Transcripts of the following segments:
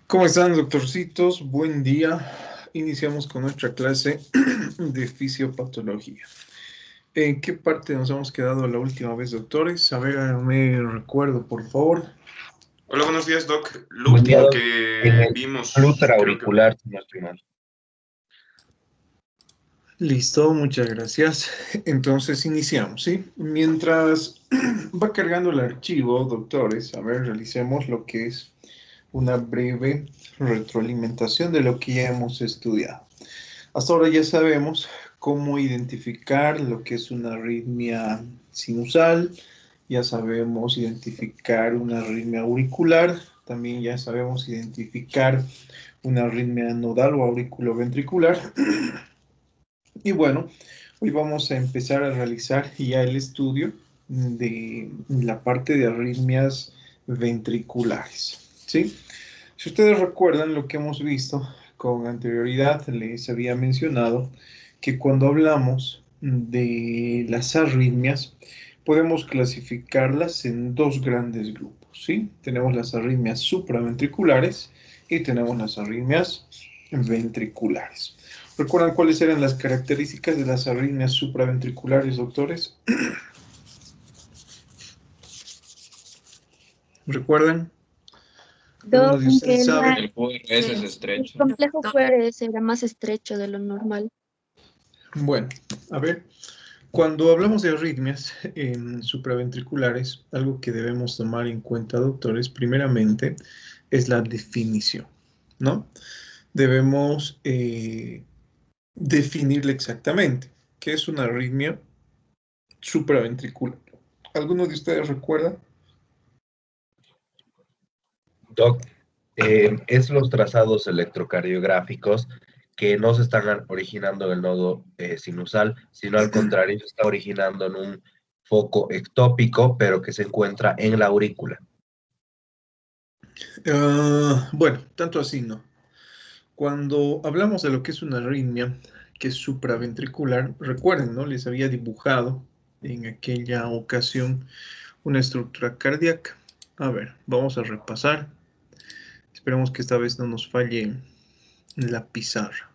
¿Cómo están, doctorcitos? Buen día. Iniciamos con nuestra clase de fisiopatología. ¿En qué parte nos hemos quedado la última vez, doctores? A ver, me recuerdo, por favor. Hola, buenos días, Doc. Lo Buen día, último Doc. En que el vimos, glúteo creo que... auricular, si no estoy mal. Listo, muchas gracias. Entonces iniciamos, ¿sí? Mientras va cargando el archivo, doctores, a ver, realicemos lo que es una breve retroalimentación de lo que ya hemos estudiado. Hasta ahora ya sabemos cómo identificar lo que es una arritmia sinusal, ya sabemos identificar una arritmia auricular, también ya sabemos identificar una arritmia nodal o auriculoventricular. Y bueno, hoy vamos a empezar a realizar ya el estudio de la parte de arritmias ventriculares, ¿sí? Si ustedes recuerdan lo que hemos visto con anterioridad, les había mencionado que cuando hablamos de las arritmias, podemos clasificarlas en dos grandes grupos, ¿sí? Tenemos las arritmias supraventriculares y tenemos las arritmias ventriculares. ¿Recuerdan cuáles eran las características de las arritmias supraventriculares, doctores? ¿Recuerdan? ¿Alguno de Que ustedes sabe? El QRS es el estrecho. complejo QRS era más estrecho de lo normal. Bueno, a ver, cuando hablamos de arritmias supraventriculares, algo que debemos tomar en cuenta, doctores, primeramente, es la definición, ¿no? Debemos definirla exactamente. ¿Qué es una arritmia supraventricular? ¿Alguno de ustedes recuerda? Doc, es los trazados electrocardiográficos que no se están originando en el nodo sinusal, sino al contrario, se está originando en un foco ectópico, pero que se encuentra en la aurícula. Bueno, tanto así no. Cuando hablamos de lo que es una arritmia, que es supraventricular, recuerden, ¿no? Les había dibujado en aquella ocasión una estructura cardíaca. A ver, vamos a repasar. Esperemos que esta vez no nos falle la pizarra.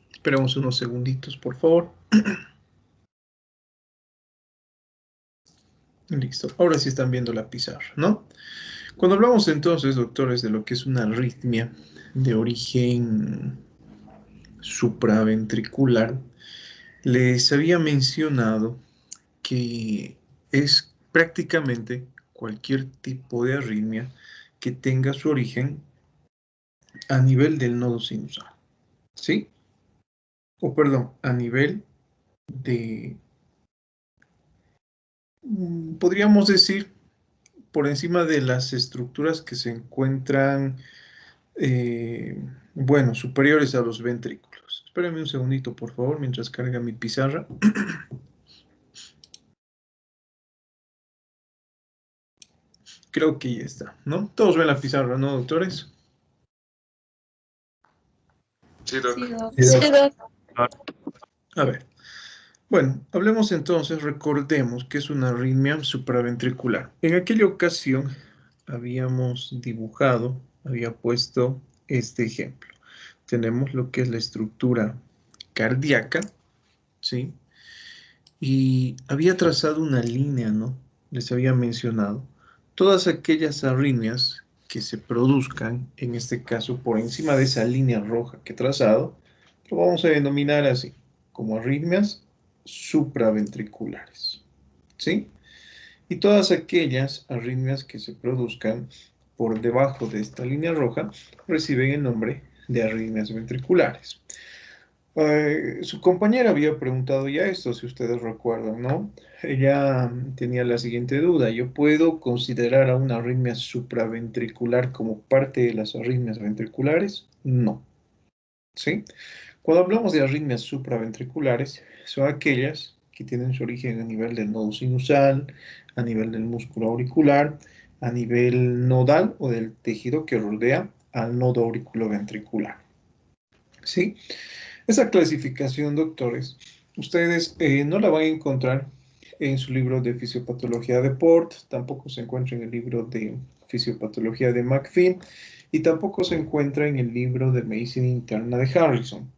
Esperemos unos segunditos, por favor. Listo. Ahora sí están viendo la pizarra, ¿no? Cuando hablamos entonces, doctores, de lo que es una arritmia de origen supraventricular, les había mencionado que es prácticamente cualquier tipo de arritmia que tenga su origen a nivel del nodo sinusal, ¿sí? O perdón, a nivel de, podríamos decir, por encima de las estructuras que se encuentran, bueno, superiores a los ventrículos. Espérenme un segundito, por favor, mientras carga mi pizarra. Creo que ya está, ¿no? Todos ven la pizarra, ¿no, doctores? Sí, Doc. Sí, Doc. Sí, Doc. A ver. Bueno, hablemos entonces, recordemos que es una arritmia supraventricular. En aquella ocasión habíamos dibujado, había puesto este ejemplo. Tenemos lo que es la estructura cardíaca, ¿sí? Y había trazado una línea, ¿no? Les había mencionado. Todas aquellas arritmias que se produzcan, en este caso por encima de esa línea roja que he trazado, lo vamos a denominar así, como arritmias supraventriculares, ¿sí? Y todas aquellas arritmias que se produzcan por debajo de esta línea roja reciben el nombre de arritmias ventriculares. Su compañera había preguntado ya esto, si ustedes recuerdan, ¿no? Ella tenía la siguiente duda: ¿yo puedo considerar a una arritmia supraventricular como parte de las arritmias ventriculares? No, ¿sí? Cuando hablamos de arritmias supraventriculares, son aquellas que tienen su origen a nivel del nodo sinusal, a nivel del músculo auricular, a nivel nodal o del tejido que rodea al nodo auriculoventricular, ¿sí? Esa clasificación, doctores, ustedes no la van a encontrar en su libro de Fisiopatología de Port, tampoco se encuentra en el libro de Fisiopatología de McPhee, y tampoco se encuentra en el libro de Medicina Interna de Harrison.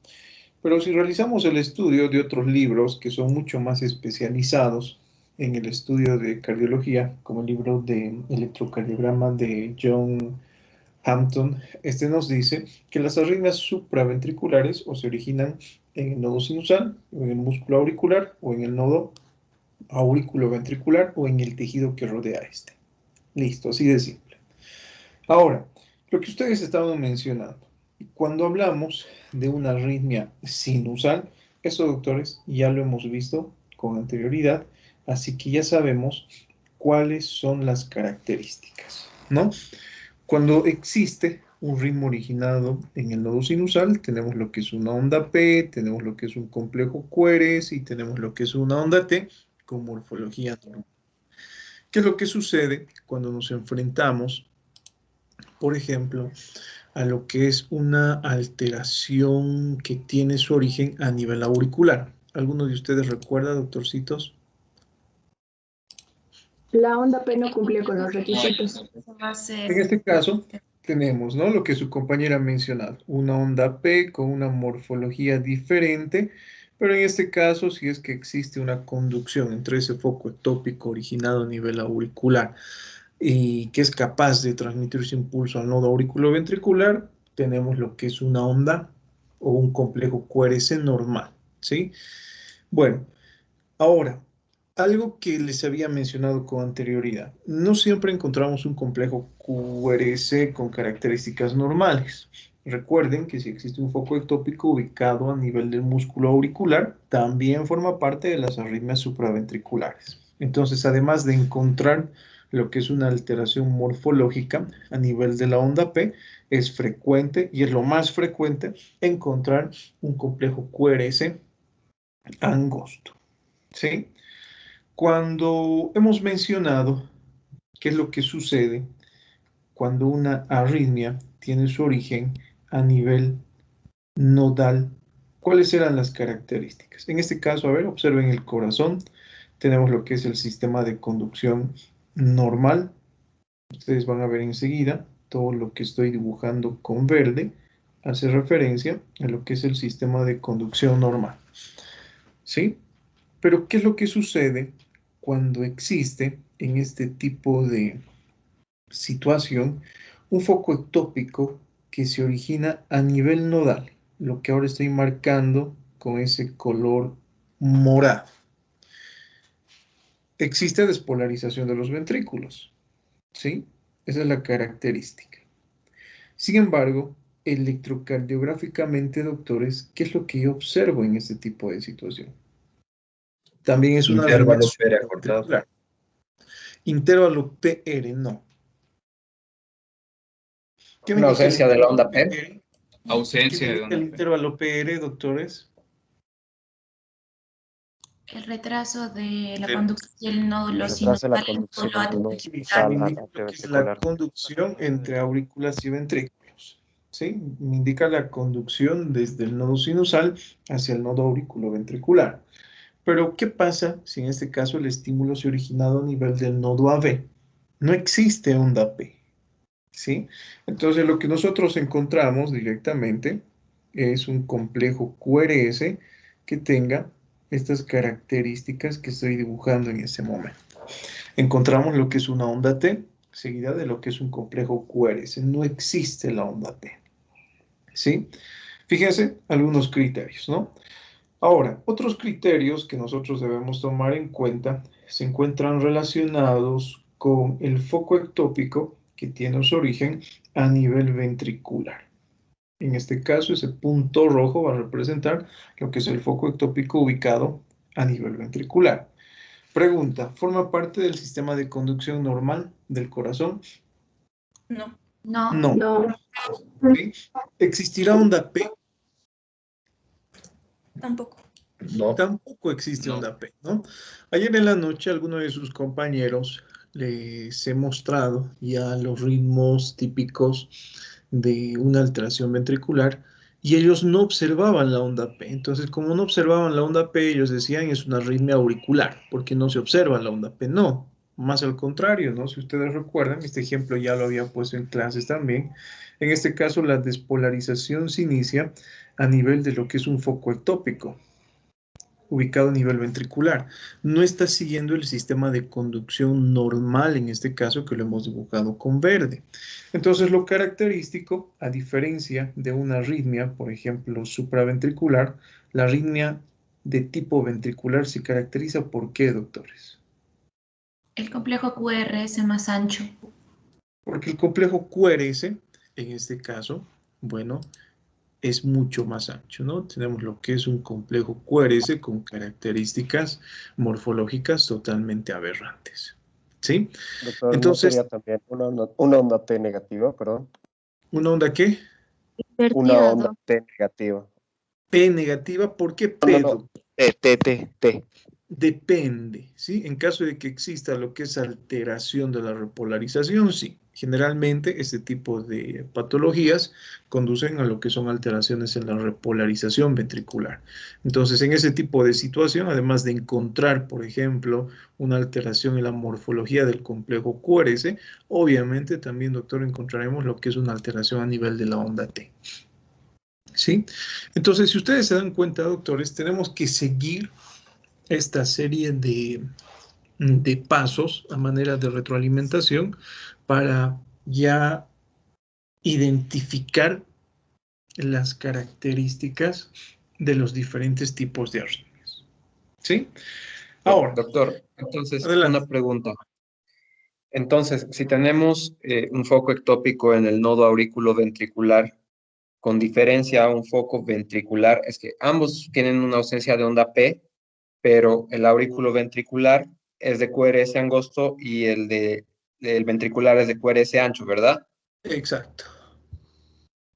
Pero si realizamos el estudio de otros libros que son mucho más especializados en el estudio de cardiología, como el libro de electrocardiograma de John Hampton, este nos dice que las arritmias supraventriculares o se originan en el nodo sinusal, o en el músculo auricular, o en el nodo auriculoventricular, o en el tejido que rodea este. Listo, así de simple. Ahora, lo que ustedes estaban mencionando, cuando hablamos de una arritmia sinusal, eso, doctores, ya lo hemos visto con anterioridad, así que ya sabemos cuáles son las características, ¿no? Cuando existe un ritmo originado en el nodo sinusal, tenemos lo que es una onda P, tenemos lo que es un complejo QRS y tenemos lo que es una onda T con morfología normal. ¿Qué es lo que sucede cuando nos enfrentamos, por ejemplo, a lo que es una alteración que tiene su origen a nivel auricular? ¿Alguno de ustedes recuerda, doctorcitos? La onda P no cumplió con los requisitos. En este caso, tenemos, ¿no?, lo que su compañera ha mencionado, una onda P con una morfología diferente, pero en este caso sí es que existe una conducción entre ese foco ectópico originado a nivel auricular y que es capaz de transmitir su impulso al nodo auriculoventricular, tenemos lo que es una onda o un complejo QRS normal, ¿sí? Bueno, ahora, algo que les había mencionado con anterioridad, no siempre encontramos un complejo QRS con características normales. Recuerden que si existe un foco ectópico ubicado a nivel del músculo auricular, también forma parte de las arritmias supraventriculares. Entonces, además de encontrar lo que es una alteración morfológica a nivel de la onda P, es frecuente y es lo más frecuente encontrar un complejo QRS angosto, ¿sí? Cuando hemos mencionado qué es lo que sucede cuando una arritmia tiene su origen a nivel nodal, ¿cuáles eran las características? En este caso, a ver, observen el corazón, tenemos lo que es el sistema de conducción normal. Ustedes van a ver enseguida todo lo que estoy dibujando con verde hace referencia a lo que es el sistema de conducción normal, ¿sí? Pero ¿qué es lo que sucede cuando existe en este tipo de situación un foco ectópico que se origina a nivel nodal? Lo que ahora estoy marcando con ese color morado. Existe despolarización de los ventrículos, ¿sí? Esa es la característica. Sin embargo, electrocardiográficamente, doctores, ¿qué es lo que yo observo en este tipo de situación? También es una arritmia Intervalo PR acortado. supraventricular. Intervalo PR, no. ¿Qué me Una indica el ausencia de la onda intervalo P. PR? Ausencia ¿Qué me de indica onda el P. intervalo PR, doctores? El retraso de la Sí. conducción y el nódulo Retrasa la sinusal en conducción torno a del nodo Sí, me sinusal indica hacia lo que es la ventricular. conducción entre aurículas y ventrículos. ¿Sí? Me indica la conducción desde el nodo sinusal hacia el nodo auriculoventricular. Pero, ¿qué pasa si en este caso el estímulo se ha originado a nivel del nodo AV? No existe onda P, ¿sí? Entonces, lo que nosotros encontramos directamente es un complejo QRS que tenga estas características que estoy dibujando en ese momento. Encontramos lo que es una onda T, seguida de lo que es un complejo QRS. No existe la onda P, ¿sí? Fíjense algunos criterios, ¿no? Ahora, otros criterios que nosotros debemos tomar en cuenta se encuentran relacionados con el foco ectópico que tiene su origen a nivel ventricular. En este caso, ese punto rojo va a representar lo que es el foco ectópico ubicado a nivel ventricular. Pregunta, ¿forma parte del sistema de conducción normal del corazón? No. No. No. No, ¿Sí? ¿Existirá onda P? Tampoco. No, Tampoco existe No. onda P, ¿no? Ayer en la noche, alguno de sus compañeros les he mostrado ya los ritmos típicos de una alteración ventricular y ellos no observaban la onda P. Entonces, como no observaban la onda P, ellos decían es una arritmia auricular, porque no se observa la onda P. No, más al contrario, ¿no? Si ustedes recuerdan, este ejemplo ya lo había puesto en clases también. En este caso, la despolarización se inicia a nivel de lo que es un foco ectópico, ubicado a nivel ventricular. No está siguiendo el sistema de conducción normal, en este caso que lo hemos dibujado con verde. Entonces, lo característico, a diferencia de una arritmia, por ejemplo, supraventricular, la arritmia de tipo ventricular se caracteriza ¿por qué, doctores? El complejo QRS más ancho. Porque el complejo QRS, en este caso, bueno, es mucho más ancho, ¿no? Tenemos lo que es un complejo QRS con características morfológicas totalmente aberrantes, ¿sí? Doctor, ¿no Entonces, sería también una onda T negativa, perdón? ¿una onda qué? Una Invertida, onda doc. T negativa. P negativa, ¿por qué No, no, P, no. doctor? T. Depende, ¿sí? En caso de que exista lo que es alteración de la repolarización, sí. Generalmente este tipo de patologías conducen a lo que son alteraciones en la repolarización ventricular. Entonces, en ese tipo de situación, además de encontrar, por ejemplo, una alteración en la morfología del complejo QRS, obviamente también, doctor, encontraremos lo que es una alteración a nivel de la onda T. ¿Sí? Entonces, si ustedes se dan cuenta, doctores, tenemos que seguir esta serie de pasos a manera de retroalimentación para ya identificar las características de los diferentes tipos de arritmias. ¿Sí? Ahora, Doctor, entonces, adelante. una pregunta. Entonces, si tenemos un foco ectópico en el nodo aurículo-ventricular, con diferencia a un foco ventricular, es que ambos tienen una ausencia de onda P, pero el aurículo ventricular es de QRS angosto y el ventricular es de QRS ancho, ¿verdad? Exacto.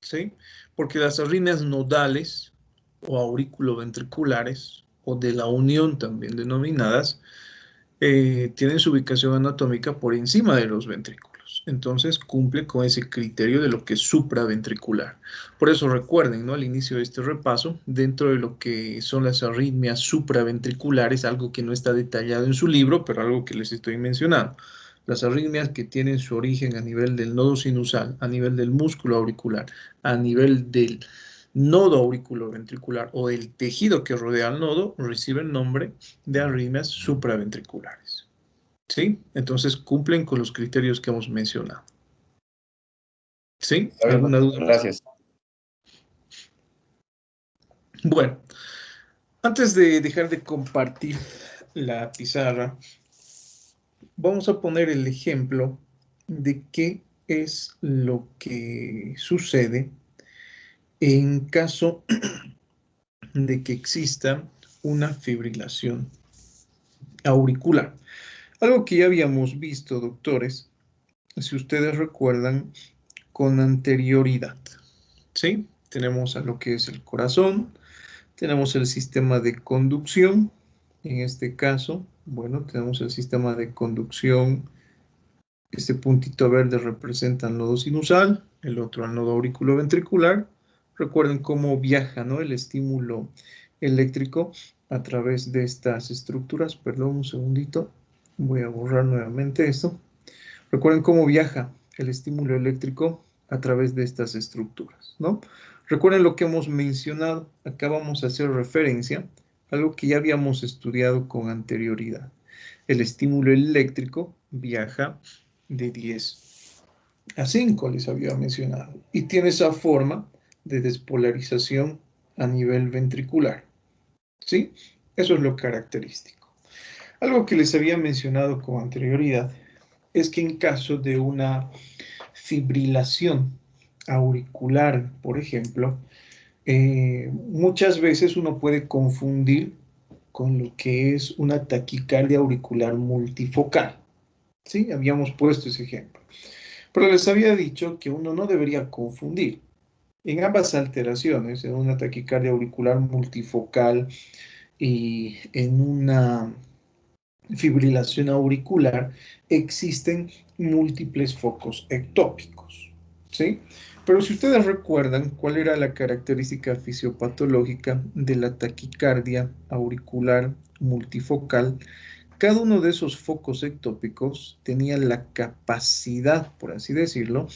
¿Sí? Porque las arritmias nodales o auriculoventriculares o de la unión también denominadas tienen su ubicación anatómica por encima de los ventrículos. Entonces cumple con ese criterio de lo que es supraventricular. Por eso recuerden, ¿no? Al inicio de este repaso, dentro de lo que son las arritmias supraventriculares, algo que no está detallado en su libro, pero algo que les estoy mencionando. Las arritmias que tienen su origen a nivel del nodo sinusal, a nivel del músculo auricular, a nivel del nodo auriculoventricular o el tejido que rodea al nodo, reciben nombre de arritmias supraventriculares. ¿Sí? Entonces cumplen con los criterios que hemos mencionado. ¿Sí? Está bien, ¿Alguna duda más? gracias. Bueno, antes de dejar de compartir la pizarra, vamos a poner el ejemplo de qué es lo que sucede en caso de que exista una fibrilación auricular. Algo que ya habíamos visto, doctores, si ustedes recuerdan, con anterioridad. ¿Sí? Tenemos a lo que es el corazón, tenemos el sistema de conducción, en este caso, bueno, tenemos el sistema de conducción, este puntito verde representa el nodo sinusal, el otro al nodo auriculoventricular. Recuerden cómo viaja, ¿no? El estímulo eléctrico a través de estas estructuras. Perdón, un segundito. Voy a borrar nuevamente esto. Recuerden cómo viaja el estímulo eléctrico a través de estas estructuras, ¿no? Recuerden lo que hemos mencionado. Acá vamos a hacer referencia a algo que ya habíamos estudiado con anterioridad. El estímulo eléctrico viaja de 10 a 5, les había mencionado, y tiene esa forma de despolarización a nivel ventricular, ¿sí? Eso es lo característico. Algo que les había mencionado con anterioridad es que en caso de una fibrilación auricular, por ejemplo, muchas veces uno puede confundir con lo que es una taquicardia auricular multifocal. ¿Sí? Habíamos puesto ese ejemplo. Pero les había dicho que uno no debería confundir. En ambas alteraciones, en una taquicardia auricular multifocal y en una fibrilación auricular, existen múltiples focos ectópicos. ¿Sí? Pero si ustedes recuerdan cuál era la característica fisiopatológica de la taquicardia auricular multifocal, Cada uno de esos focos ectópicos tenía la capacidad, por así decirlo,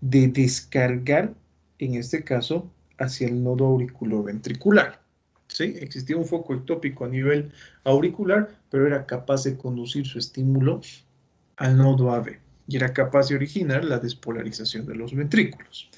de descargar, en este caso, hacia el nodo auriculoventricular. ¿Sí? Existía un foco ectópico a nivel auricular, pero era capaz de conducir su estímulo al nodo AV y era capaz de originar la despolarización de los ventrículos.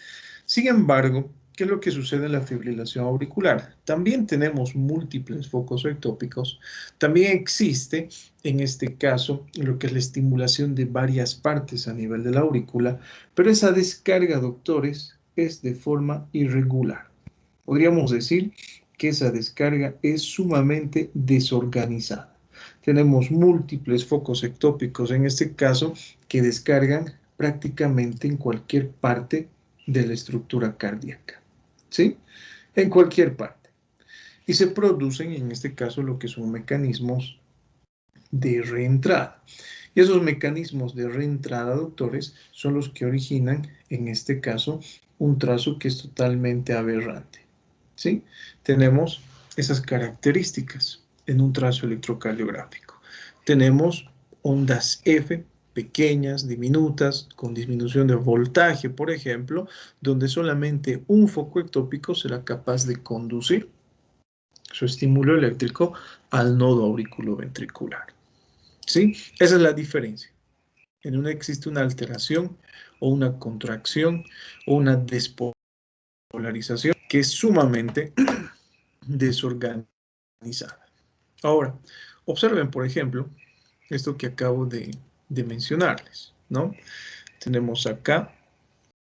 Sin embargo, ¿qué es lo que sucede en la fibrilación auricular? También tenemos múltiples focos ectópicos. También existe, en este caso, lo que es la estimulación de varias partes a nivel de la aurícula, pero esa descarga, doctores, es de forma irregular. Podríamos decir que esa descarga es sumamente desorganizada. Tenemos múltiples focos ectópicos, en este caso, que descargan prácticamente en cualquier parte de la estructura cardíaca, ¿sí? En cualquier parte. Y se producen, en este caso, lo que son mecanismos de reentrada. Y esos mecanismos de reentrada, doctores, son los que originan, en este caso, un trazo que es totalmente aberrante, ¿sí? Tenemos esas características en un trazo electrocardiográfico. Tenemos ondas F, pequeñas, diminutas, con disminución de voltaje, por ejemplo, donde solamente un foco ectópico será capaz de conducir su estímulo eléctrico al nodo auriculoventricular. ¿Sí? Esa es la diferencia. En una existe una alteración o una contracción o una despolarización que es sumamente desorganizada. Ahora, observen, por ejemplo, esto que acabo de mencionarles, ¿no? Tenemos acá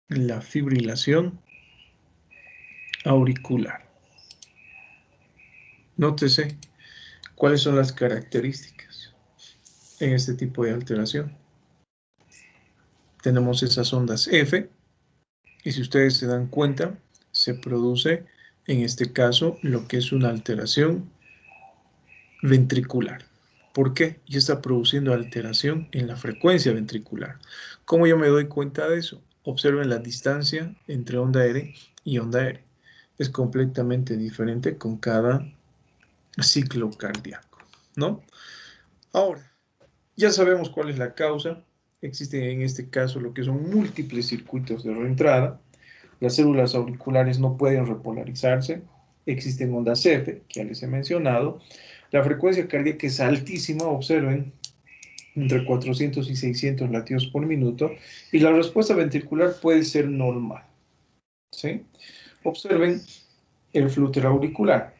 la fibrilación auricular. Nótese cuáles son las características en este tipo de alteración. Tenemos esas ondas F, y si ustedes se dan cuenta, se produce, en este caso, lo que es una alteración ventricular. ¿Por qué? Ya está produciendo alteración en la frecuencia ventricular. ¿Cómo yo me doy cuenta de eso? Observen la distancia entre onda R y onda R. Es completamente diferente con cada ciclo cardíaco, ¿no? Ahora, ya sabemos cuál es la causa. Existen en este caso lo que son múltiples circuitos de reentrada. Las células auriculares no pueden repolarizarse. Existen ondas F, que ya les he mencionado. La frecuencia cardíaca es altísima, observen, entre 400 y 600 latidos por minuto. Y la respuesta ventricular puede ser normal, ¿sí? Observen el flúter auricular.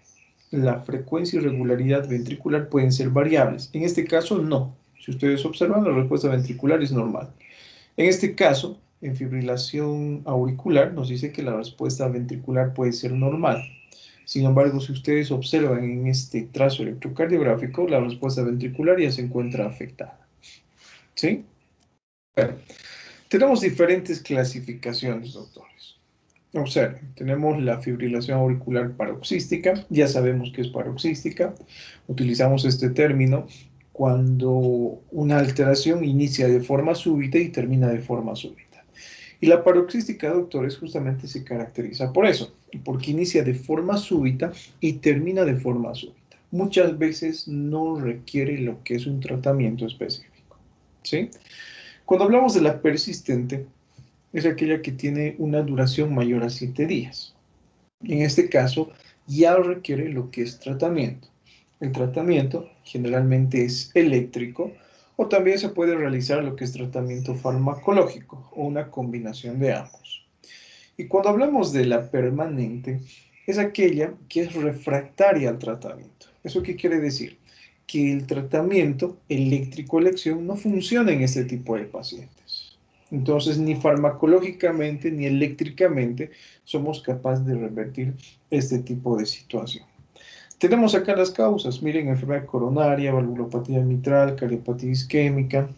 La frecuencia y regularidad ventricular pueden ser variables. En este caso, no. Si ustedes observan, la respuesta ventricular es normal. En este caso, en fibrilación auricular, nos dice que la respuesta ventricular puede ser normal. Sin embargo, si ustedes observan en este trazo electrocardiográfico, la respuesta ventricular ya se encuentra afectada. ¿Sí? Bueno, tenemos diferentes clasificaciones, doctores. Observen, tenemos la fibrilación auricular paroxística, ya sabemos que es paroxística, utilizamos este término cuando una alteración inicia de forma súbita y termina de forma súbita. Y la paroxística, doctores, justamente se caracteriza por eso, porque inicia de forma súbita y termina de forma súbita. Muchas veces no requiere lo que es un tratamiento específico, ¿sí? Cuando hablamos de la persistente, es aquella que tiene una duración mayor a 7 días. En este caso, ya requiere lo que es tratamiento. El tratamiento generalmente es eléctrico o también se puede realizar lo que es tratamiento farmacológico o una combinación de ambos. Y cuando hablamos de la permanente, es aquella que es refractaria al tratamiento. ¿Eso qué quiere decir? Que el tratamiento eléctrico-elección no funciona en este tipo de pacientes. Entonces, ni farmacológicamente ni eléctricamente somos capaces de revertir este tipo de situación. Tenemos acá las causas. Miren, enfermedad coronaria, valvulopatía mitral, cardiopatía isquémica,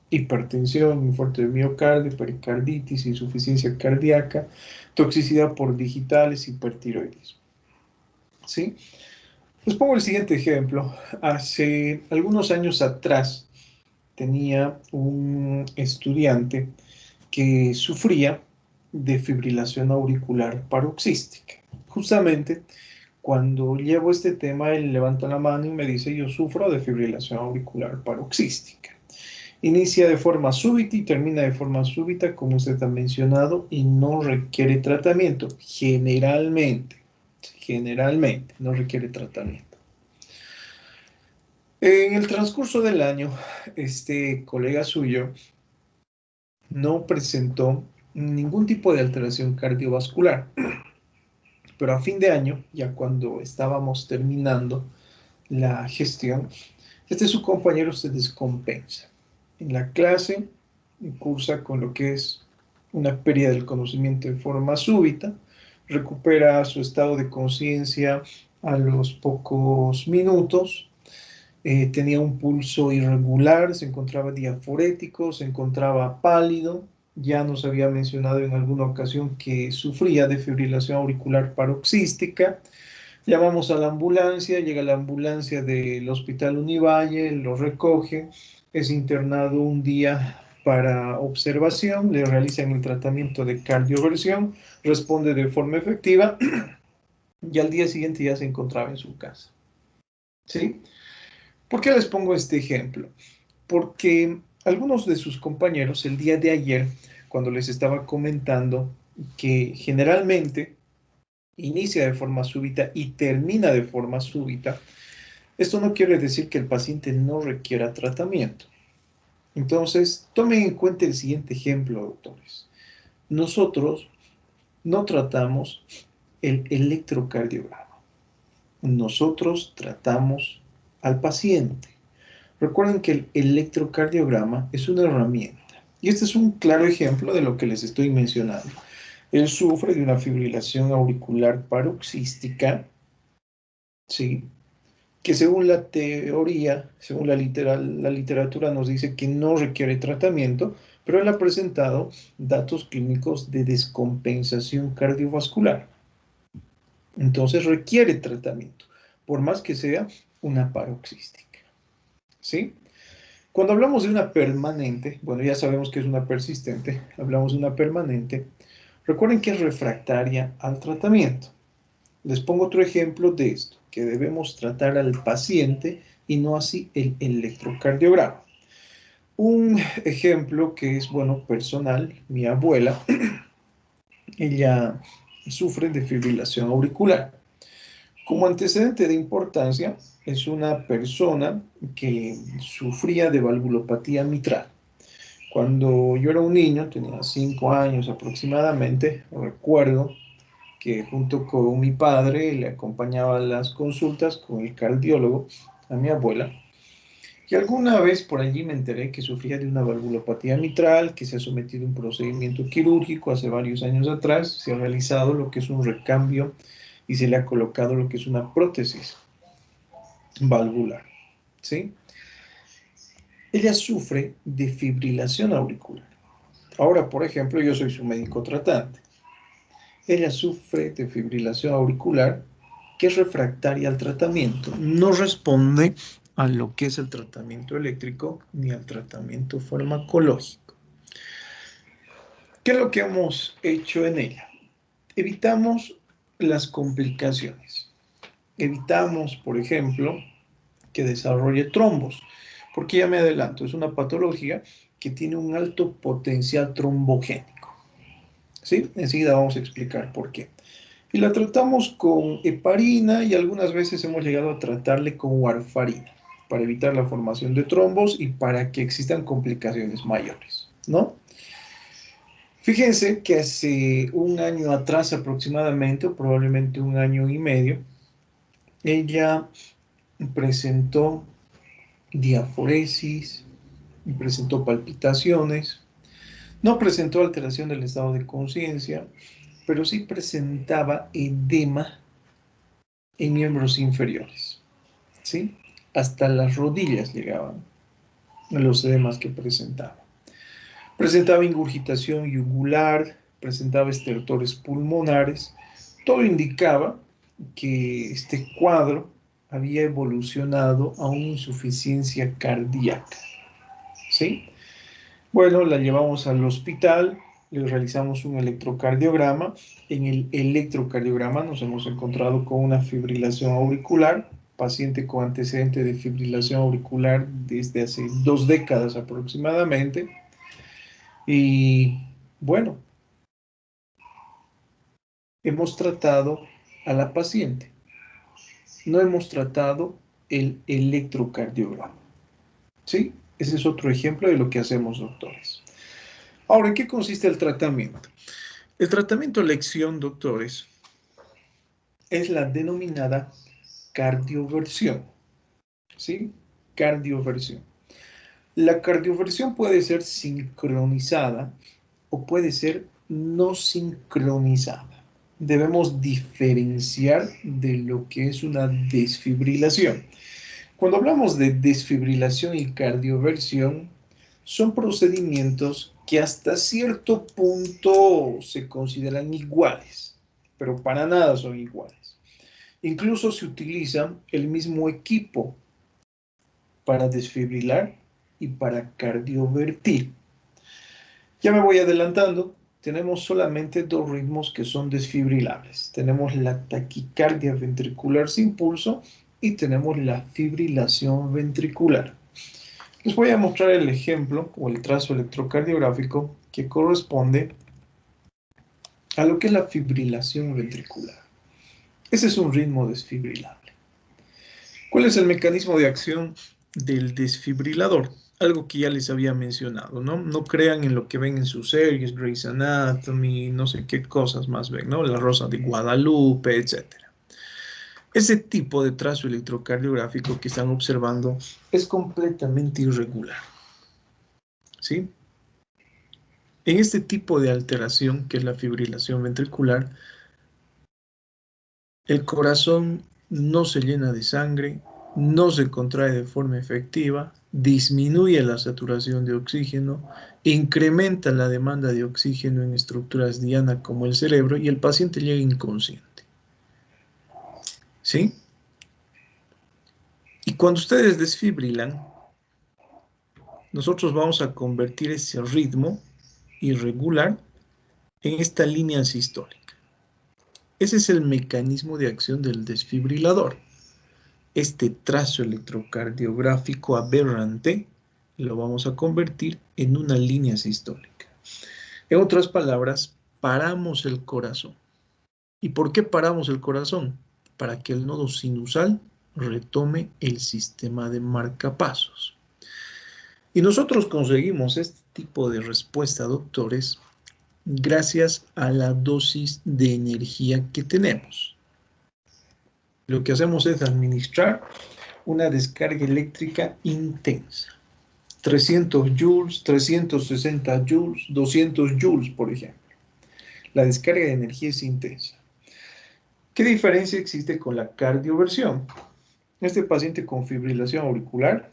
hipertensión, infarto de miocardio, pericarditis, insuficiencia cardíaca, toxicidad por digitales, hipertiroidismo. ¿Sí? Les pongo el siguiente ejemplo. Hace algunos años atrás tenía un estudiante que sufría de fibrilación auricular paroxística. Justamente cuando llevo este tema, él levanta la mano y me dice, yo sufro de fibrilación auricular paroxística. Inicia de forma súbita y termina de forma súbita, como usted ha mencionado, y no requiere tratamiento. Generalmente no requiere tratamiento. En el transcurso del año, este colega suyo no presentó ningún tipo de alteración cardiovascular. Pero a fin de año, ya cuando estábamos terminando la gestión, su compañero se descompensa. En la clase cursa con lo que es una pérdida del conocimiento de forma súbita, recupera su estado de conciencia a los pocos minutos, tenía un pulso irregular, se encontraba diaforético, se encontraba pálido. Ya nos había mencionado en alguna ocasión que sufría de fibrilación auricular paroxística. Llamamos a la ambulancia, llega la ambulancia del Hospital Univalle, lo recoge, es internado un día para observación, le realizan el tratamiento de cardioversión, responde de forma efectiva y al día siguiente ya se encontraba en su casa. ¿Sí? ¿Por qué les pongo este ejemplo? Porque algunos de sus compañeros el día de ayer, cuando les estaba comentando que generalmente inicia de forma súbita y termina de forma súbita, esto no quiere decir que el paciente no requiera tratamiento. Entonces, tomen en cuenta el siguiente ejemplo, doctores. Nosotros no tratamos el electrocardiograma. Nosotros tratamos al paciente. Recuerden que el electrocardiograma es una herramienta. Y este es un claro ejemplo de lo que les estoy mencionando. Él sufre de una fibrilación auricular paroxística, ¿sí? Que según la teoría, según la literatura nos dice que no requiere tratamiento, pero él ha presentado datos clínicos de descompensación cardiovascular. Entonces requiere tratamiento, por más que sea una paroxística, ¿sí? Cuando hablamos de una permanente, bueno, ya sabemos que es una persistente, hablamos de una permanente, recuerden que es refractaria al tratamiento. Les pongo otro ejemplo de esto, que debemos tratar al paciente y no así el electrocardiograma. Un ejemplo que es, bueno, personal, mi abuela, ella sufre de fibrilación auricular. Como antecedente de importancia, es una persona que sufría de valvulopatía mitral. Cuando yo era un niño, tenía 5 años aproximadamente, recuerdo que junto con mi padre le acompañaba a las consultas con el cardiólogo, a mi abuela, y alguna vez por allí me enteré que sufría de una valvulopatía mitral, que se ha sometido a un procedimiento quirúrgico hace varios años atrás, se ha realizado lo que es un recambio y se le ha colocado lo que es una prótesis valvular, ¿sí? Ella sufre de fibrilación auricular. Ahora, por ejemplo, yo soy su médico tratante. Ella sufre de fibrilación auricular que es refractaria al tratamiento. No responde a lo que es el tratamiento eléctrico ni al tratamiento farmacológico. ¿Qué es lo que hemos hecho en ella? Evitamos las complicaciones. Evitamos, por ejemplo, que desarrolle trombos, porque ya me adelanto, es una patología que tiene un alto potencial trombogénico. ¿Sí? Enseguida vamos a explicar por qué. Y la tratamos con heparina y algunas veces hemos llegado a tratarle con warfarina para evitar la formación de trombos y para que existan complicaciones mayores, ¿no? Fíjense que hace un año atrás aproximadamente, o probablemente un año y medio, ella presentó diaforesis, presentó palpitaciones, no presentó alteración del estado de conciencia, pero sí presentaba edema en miembros inferiores, ¿sí? Hasta las rodillas llegaban los edemas que presentaba. Presentaba ingurgitación yugular, presentaba estertores pulmonares. Todo indicaba que este cuadro había evolucionado a una insuficiencia cardíaca, ¿sí? Bueno, la llevamos al hospital, le realizamos un electrocardiograma. En el electrocardiograma nos hemos encontrado con una fibrilación auricular, paciente con antecedente de fibrilación auricular desde hace 2 décadas aproximadamente. Y bueno, hemos tratado a la paciente. No hemos tratado el electrocardiograma. ¿Sí? Ese es otro ejemplo de lo que hacemos, doctores. Ahora, ¿en qué consiste el tratamiento? El tratamiento a elección, doctores, es la denominada cardioversión. ¿Sí? Cardioversión. La cardioversión puede ser sincronizada o puede ser no sincronizada. Debemos diferenciar de lo que es una desfibrilación. Cuando hablamos de desfibrilación y cardioversión, son procedimientos que hasta cierto punto se consideran iguales, pero para nada son iguales. Incluso se utiliza el mismo equipo para desfibrilar y para cardiovertir. Ya me voy adelantando. Tenemos solamente 2 ritmos que son desfibrilables. Tenemos la taquicardia ventricular sin pulso y tenemos la fibrilación ventricular. Les voy a mostrar el ejemplo o el trazo electrocardiográfico que corresponde a lo que es la fibrilación ventricular. Ese es un ritmo desfibrilable. ¿Cuál es el mecanismo de acción del desfibrilador? Algo que ya les había mencionado, ¿no? No crean en lo que ven en sus series, Grey's Anatomy, no sé qué cosas más ven, ¿no? La Rosa de Guadalupe, etc. Ese tipo de trazo electrocardiográfico que están observando es completamente irregular, ¿sí? En este tipo de alteración, que es la fibrilación ventricular, el corazón no se llena de sangre, no se contrae de forma efectiva, disminuye la saturación de oxígeno, incrementa la demanda de oxígeno en estructuras dianas como el cerebro y el paciente llega inconsciente. ¿Sí? Y cuando ustedes desfibrilan, nosotros vamos a convertir ese ritmo irregular en esta línea sistólica. Ese es el mecanismo de acción del desfibrilador. Este trazo electrocardiográfico aberrante lo vamos a convertir en una línea sistólica. En otras palabras, paramos el corazón. ¿Y por qué paramos el corazón? Para que el nodo sinusal retome el sistema de marcapasos. Y nosotros conseguimos este tipo de respuesta, doctores, gracias a la dosis de energía que tenemos. Lo que hacemos es administrar una descarga eléctrica intensa. 300 joules, 360 joules, 200 joules, por ejemplo. La descarga de energía es intensa. ¿Qué diferencia existe con la cardioversión? Este paciente con fibrilación auricular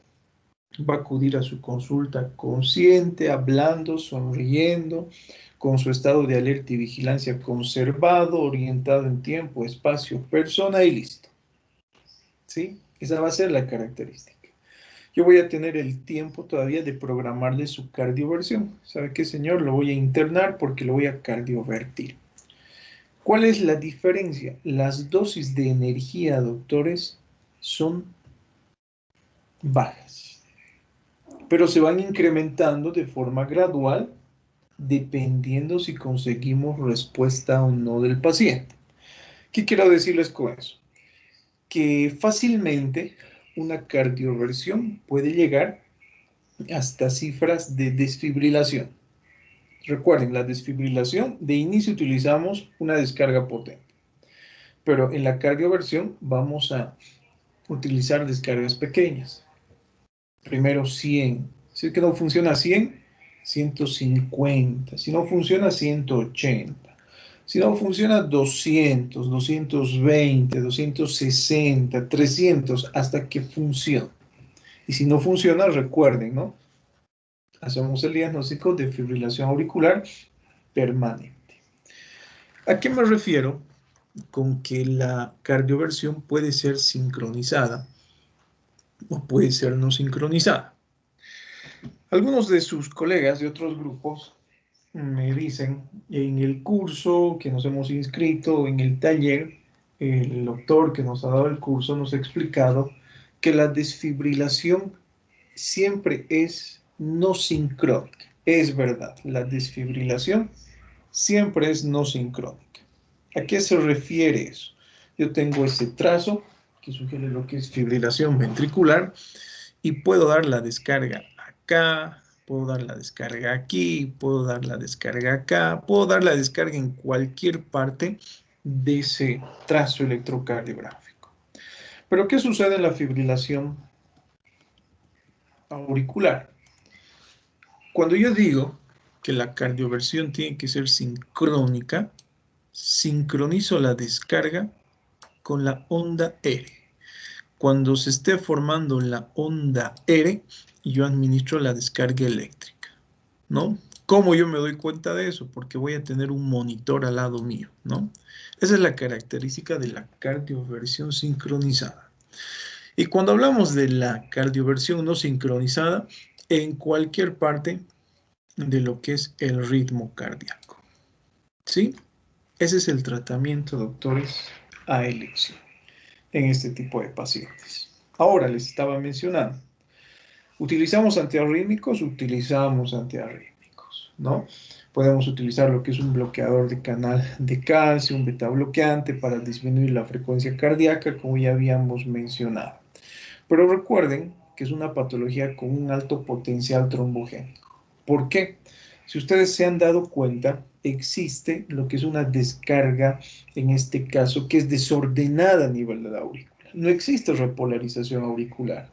va a acudir a su consulta consciente, hablando, sonriendo, con su estado de alerta y vigilancia conservado, orientado en tiempo, espacio, persona y listo. ¿Sí? Esa va a ser la característica. Yo voy a tener el tiempo todavía de programarle su cardioversión. ¿Sabe qué, señor? Lo voy a internar porque lo voy a cardiovertir. ¿Cuál es la diferencia? Las dosis de energía, doctores, son bajas, pero se van incrementando de forma gradual dependiendo si conseguimos respuesta o no del paciente. ¿Qué quiero decirles con eso? Que fácilmente una cardioversión puede llegar hasta cifras de desfibrilación. Recuerden, la desfibrilación, de inicio utilizamos una descarga potente, pero en la cardioversión vamos a utilizar descargas pequeñas. Primero 100. Si es que no funciona 100, 150. Si no funciona 180. Si no funciona 200, 220, 260, 300, hasta que funcione. Y si no funciona, recuerden, ¿no? Hacemos el diagnóstico de fibrilación auricular permanente. ¿A qué me refiero con que la cardioversión puede ser sincronizada o puede ser no sincronizada? Algunos de sus colegas de otros grupos me dicen, en el curso que nos hemos inscrito, en el taller, el doctor que nos ha dado el curso nos ha explicado que la desfibrilación siempre es no sincrónica. Es verdad, la desfibrilación siempre es no sincrónica. ¿A qué se refiere eso? Yo tengo ese trazo que sugiere lo que es fibrilación ventricular y puedo dar la descarga acá, puedo dar la descarga aquí, puedo dar la descarga acá, puedo dar la descarga en cualquier parte de ese trazo electrocardiográfico. Pero ¿qué sucede en la fibrilación auricular? Cuando yo digo que la cardioversión tiene que ser sincrónica, sincronizo la descarga con la onda R. Cuando se esté formando la onda R, yo administro la descarga eléctrica, ¿no? ¿Cómo yo me doy cuenta de eso? Porque voy a tener un monitor al lado mío, ¿no? Esa es la característica de la cardioversión sincronizada. Y cuando hablamos de la cardioversión no sincronizada, en cualquier parte de lo que es el ritmo cardíaco, ¿sí? Ese es el tratamiento, doctores, a elección en este tipo de pacientes. Ahora les estaba mencionando, ¿utilizamos antiarrítmicos? Utilizamos antiarrítmicos, ¿no? Podemos utilizar lo que es un bloqueador de canal de calcio, un beta bloqueante para disminuir la frecuencia cardíaca, como ya habíamos mencionado. Pero recuerden que es una patología con un alto potencial trombogénico. ¿Por qué? Si ustedes se han dado cuenta, existe lo que es una descarga, en este caso, que es desordenada a nivel de la aurícula. No existe repolarización auricular,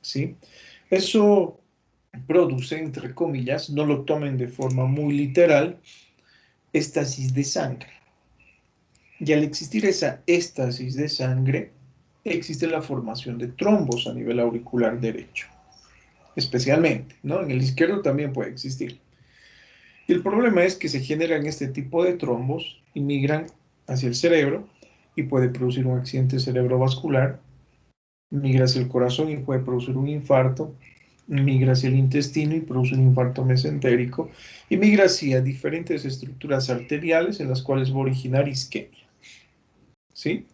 ¿sí? Eso produce, entre comillas, no lo tomen de forma muy literal, éstasis de sangre. Y al existir esa éstasis de sangre, existe la formación de trombos a nivel auricular derecho, especialmente, ¿no? En el izquierdo también puede existir. Y el problema es que se generan este tipo de trombos y migran hacia el cerebro y puede producir un accidente cerebrovascular, migra hacia el corazón y puede producir un infarto, migra hacia el intestino y produce un infarto mesentérico, y migra hacia diferentes estructuras arteriales en las cuales va a originar isquemia, ¿sí?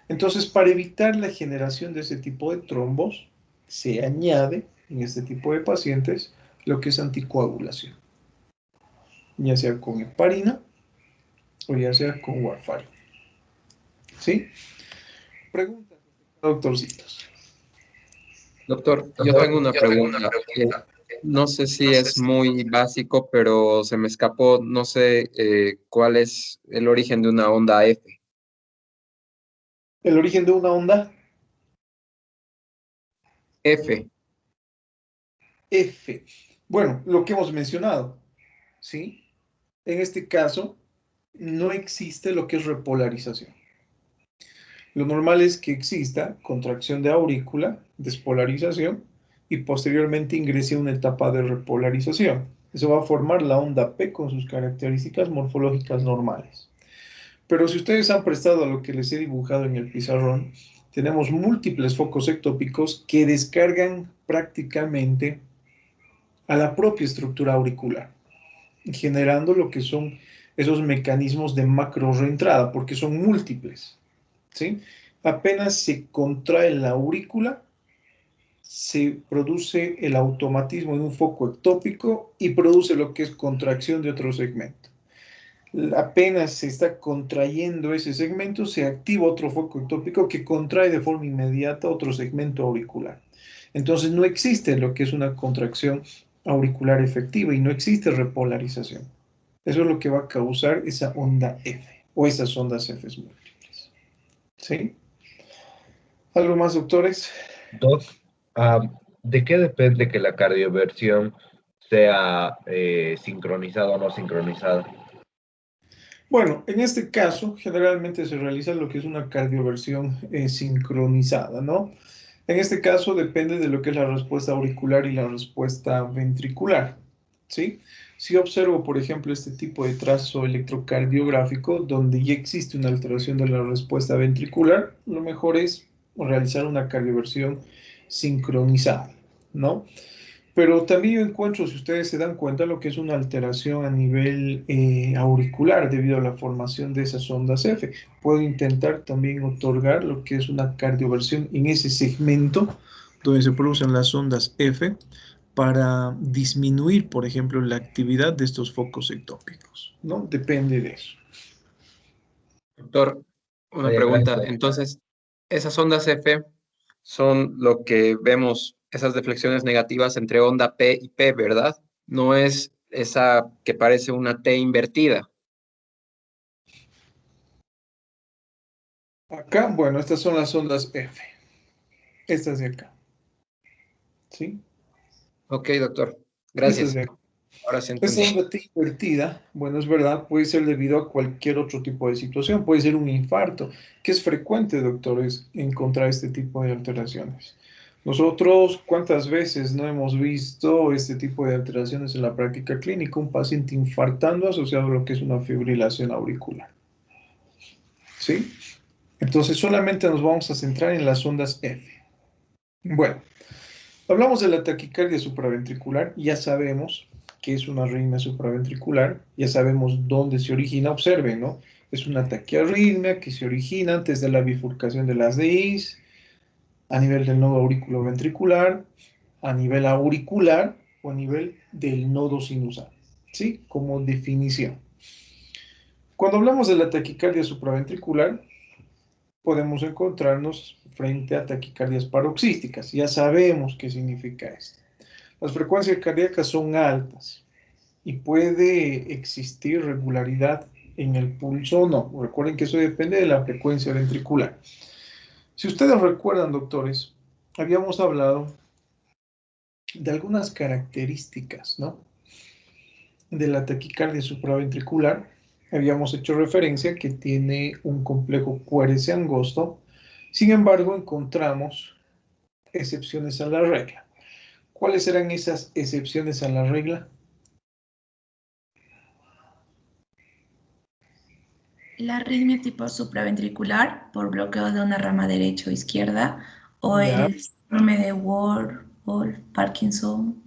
Entonces, para evitar la generación de ese tipo de trombos, se añade en este tipo de pacientes lo que es anticoagulación, ya sea con heparina o ya sea con warfarin. ¿Sí? Preguntas, doctorcitos. Doctor, yo tengo una pregunta. No sé si es muy básico, pero se me escapó. No sé cuál es el origen de una onda F. ¿El origen de una onda? F. F. Bueno, lo que hemos mencionado, ¿sí? En este caso, no existe lo que es repolarización. Lo normal es que exista contracción de aurícula, despolarización, y posteriormente ingrese a una etapa de repolarización. Eso va a formar la onda P con sus características morfológicas normales. Pero si ustedes han prestado a lo que les he dibujado en el pizarrón, tenemos múltiples focos ectópicos que descargan prácticamente a la propia estructura auricular, generando lo que son esos mecanismos de macro reentrada, porque son múltiples, ¿sí? Apenas se contrae la aurícula, se produce el automatismo en un foco ectópico y produce lo que es contracción de otro segmento. Apenas se está contrayendo ese segmento, se activa otro foco ectópico que contrae de forma inmediata otro segmento auricular. Entonces no existe lo que es una contracción auricular efectiva y no existe repolarización. Eso es lo que va a causar esa onda F o esas ondas F múltiples. ¿Sí? ¿Algo más, doctores? Doc, ¿de qué depende que la cardioversión sea sincronizada o no sincronizada? Bueno, en este caso, generalmente se realiza lo que es una cardioversión sincronizada, ¿no? En este caso depende de lo que es la respuesta auricular y la respuesta ventricular, ¿sí? Si observo, por ejemplo, este tipo de trazo electrocardiográfico donde ya existe una alteración de la respuesta ventricular, lo mejor es realizar una cardioversión sincronizada, ¿no? Pero también yo encuentro, si ustedes se dan cuenta, lo que es una alteración a nivel auricular debido a la formación de esas ondas F. Puedo intentar también otorgar lo que es una cardioversión en ese segmento donde se producen las ondas F para disminuir, por ejemplo, la actividad de estos focos ectópicos, ¿no? Depende de eso. Doctor, una Oye, pregunta. gracias. Entonces, esas ondas F son lo que vemos, esas deflexiones negativas entre onda P y P, ¿verdad? No es esa que parece una T invertida. Acá, bueno, estas son las ondas F. Estas de acá. ¿Sí? Ok, doctor. Estas Gracias. de acá. Ahora sí Esta entendí. onda T invertida, bueno, es verdad, puede ser debido a cualquier otro tipo de situación. Puede ser un infarto, que es frecuente, doctores, encontrar este tipo de alteraciones. Nosotros, ¿cuántas veces no hemos visto este tipo de alteraciones en la práctica clínica? Un paciente infartando asociado a lo que es una fibrilación auricular. ¿Sí? Entonces, solamente nos vamos a centrar en las ondas F. Bueno, hablamos de la taquicardia supraventricular, ya sabemos que es una arritmia supraventricular, ya sabemos dónde se origina, observen, ¿no? Es una taquiarritmia que se origina antes de la bifurcación de las DIs, a nivel del nodo auriculoventricular, a nivel auricular o a nivel del nodo sinusal, ¿sí? Como definición. Cuando hablamos de la taquicardia supraventricular, podemos encontrarnos frente a taquicardias paroxísticas. Ya sabemos qué significa esto. Las frecuencias cardíacas son altas y puede existir regularidad en el pulso o no. Recuerden que eso depende de la frecuencia ventricular. Si ustedes recuerdan, doctores, habíamos hablado de algunas características, ¿no? De la taquicardia supraventricular. Habíamos hecho referencia que tiene un complejo QRS angosto. Sin embargo, encontramos excepciones a la regla. ¿Cuáles serán esas excepciones a la regla? La arritmia tipo supraventricular por bloqueo de una rama derecha o izquierda, o Ya. el síndrome de Wolff, Parkinson,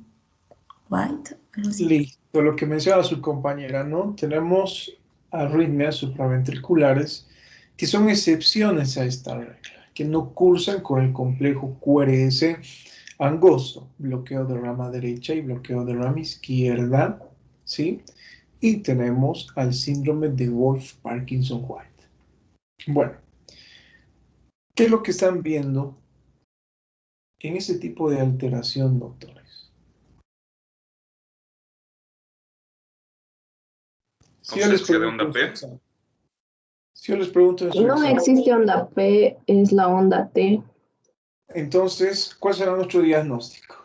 White, algo así. Listo, lo que mencionaba su compañera, ¿no? Tenemos arritmias supraventriculares que son excepciones a esta regla, que no cursan con el complejo QRS angosto, bloqueo de rama derecha y bloqueo de rama izquierda, ¿sí? Y tenemos al síndrome de Wolff-Parkinson-White. Bueno, ¿qué es lo que están viendo en ese tipo de alteración, doctores? Si yo les Ausencia de pregunto onda en su P. examen, si yo les pregunto en su No examen, existe onda P, es la onda T. entonces, ¿cuál será nuestro diagnóstico?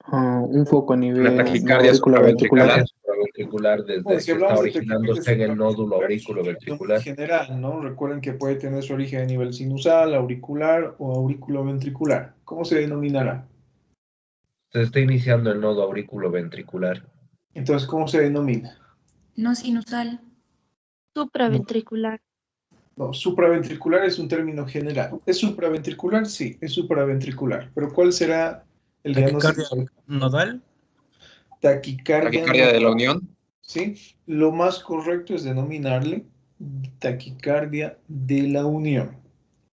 Un foco a Una nivel taquicardia auriculoventricular. Taquicardia supraventricular. supraventricular Bueno, desde si que está hablamos de originándose taquicardia en el nódulo supraventricular, es un término muy auriculoventricular. general, ¿no? Recuerden que puede tener su origen a nivel sinusal, auricular o auriculoventricular. ¿Cómo se denominará? Se está iniciando el nodo auriculoventricular. Entonces, ¿cómo se denomina? No sinusal. No, Supraventricular. no, supraventricular es un término general. ¿Es supraventricular? Sí, es supraventricular. Pero ¿cuál será el Taquicardia diagnóstico? nodal. Taquicardia Taquicardia no, de la Unión. ¿sí? Lo más correcto es denominarle taquicardia de la unión.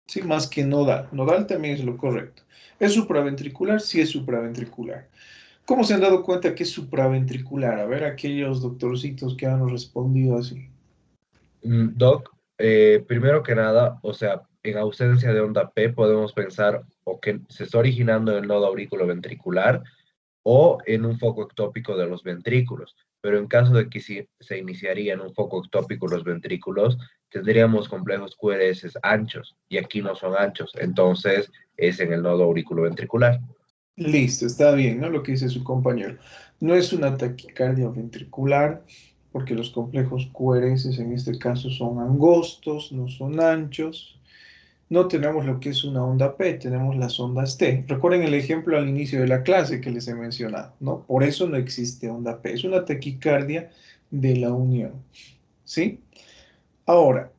Sí, más que nodal. Nodal también es lo correcto. ¿Es supraventricular? Sí es supraventricular. ¿Cómo se han dado cuenta que es supraventricular? A ver, aquellos doctorcitos que han respondido así. Doc, primero que nada, o sea, en ausencia de onda P podemos pensar o que se está originando en el nodo auriculoventricular o en un foco ectópico de los ventrículos. Pero en caso de que si se iniciaría en un foco ectópico los ventrículos, tendríamos complejos QRS anchos y aquí no son anchos, entonces es en el nodo auriculoventricular. Listo, está bien, ¿no? Lo que dice su compañero. No es una taquicardia ventricular, porque los complejos QRS en este caso son angostos, no son anchos. No tenemos lo que es una onda P, tenemos las ondas T. Recuerden el ejemplo al inicio de la clase que les he mencionado, ¿no? Por eso no existe onda P, es una taquicardia de la unión, ¿sí? Ahora,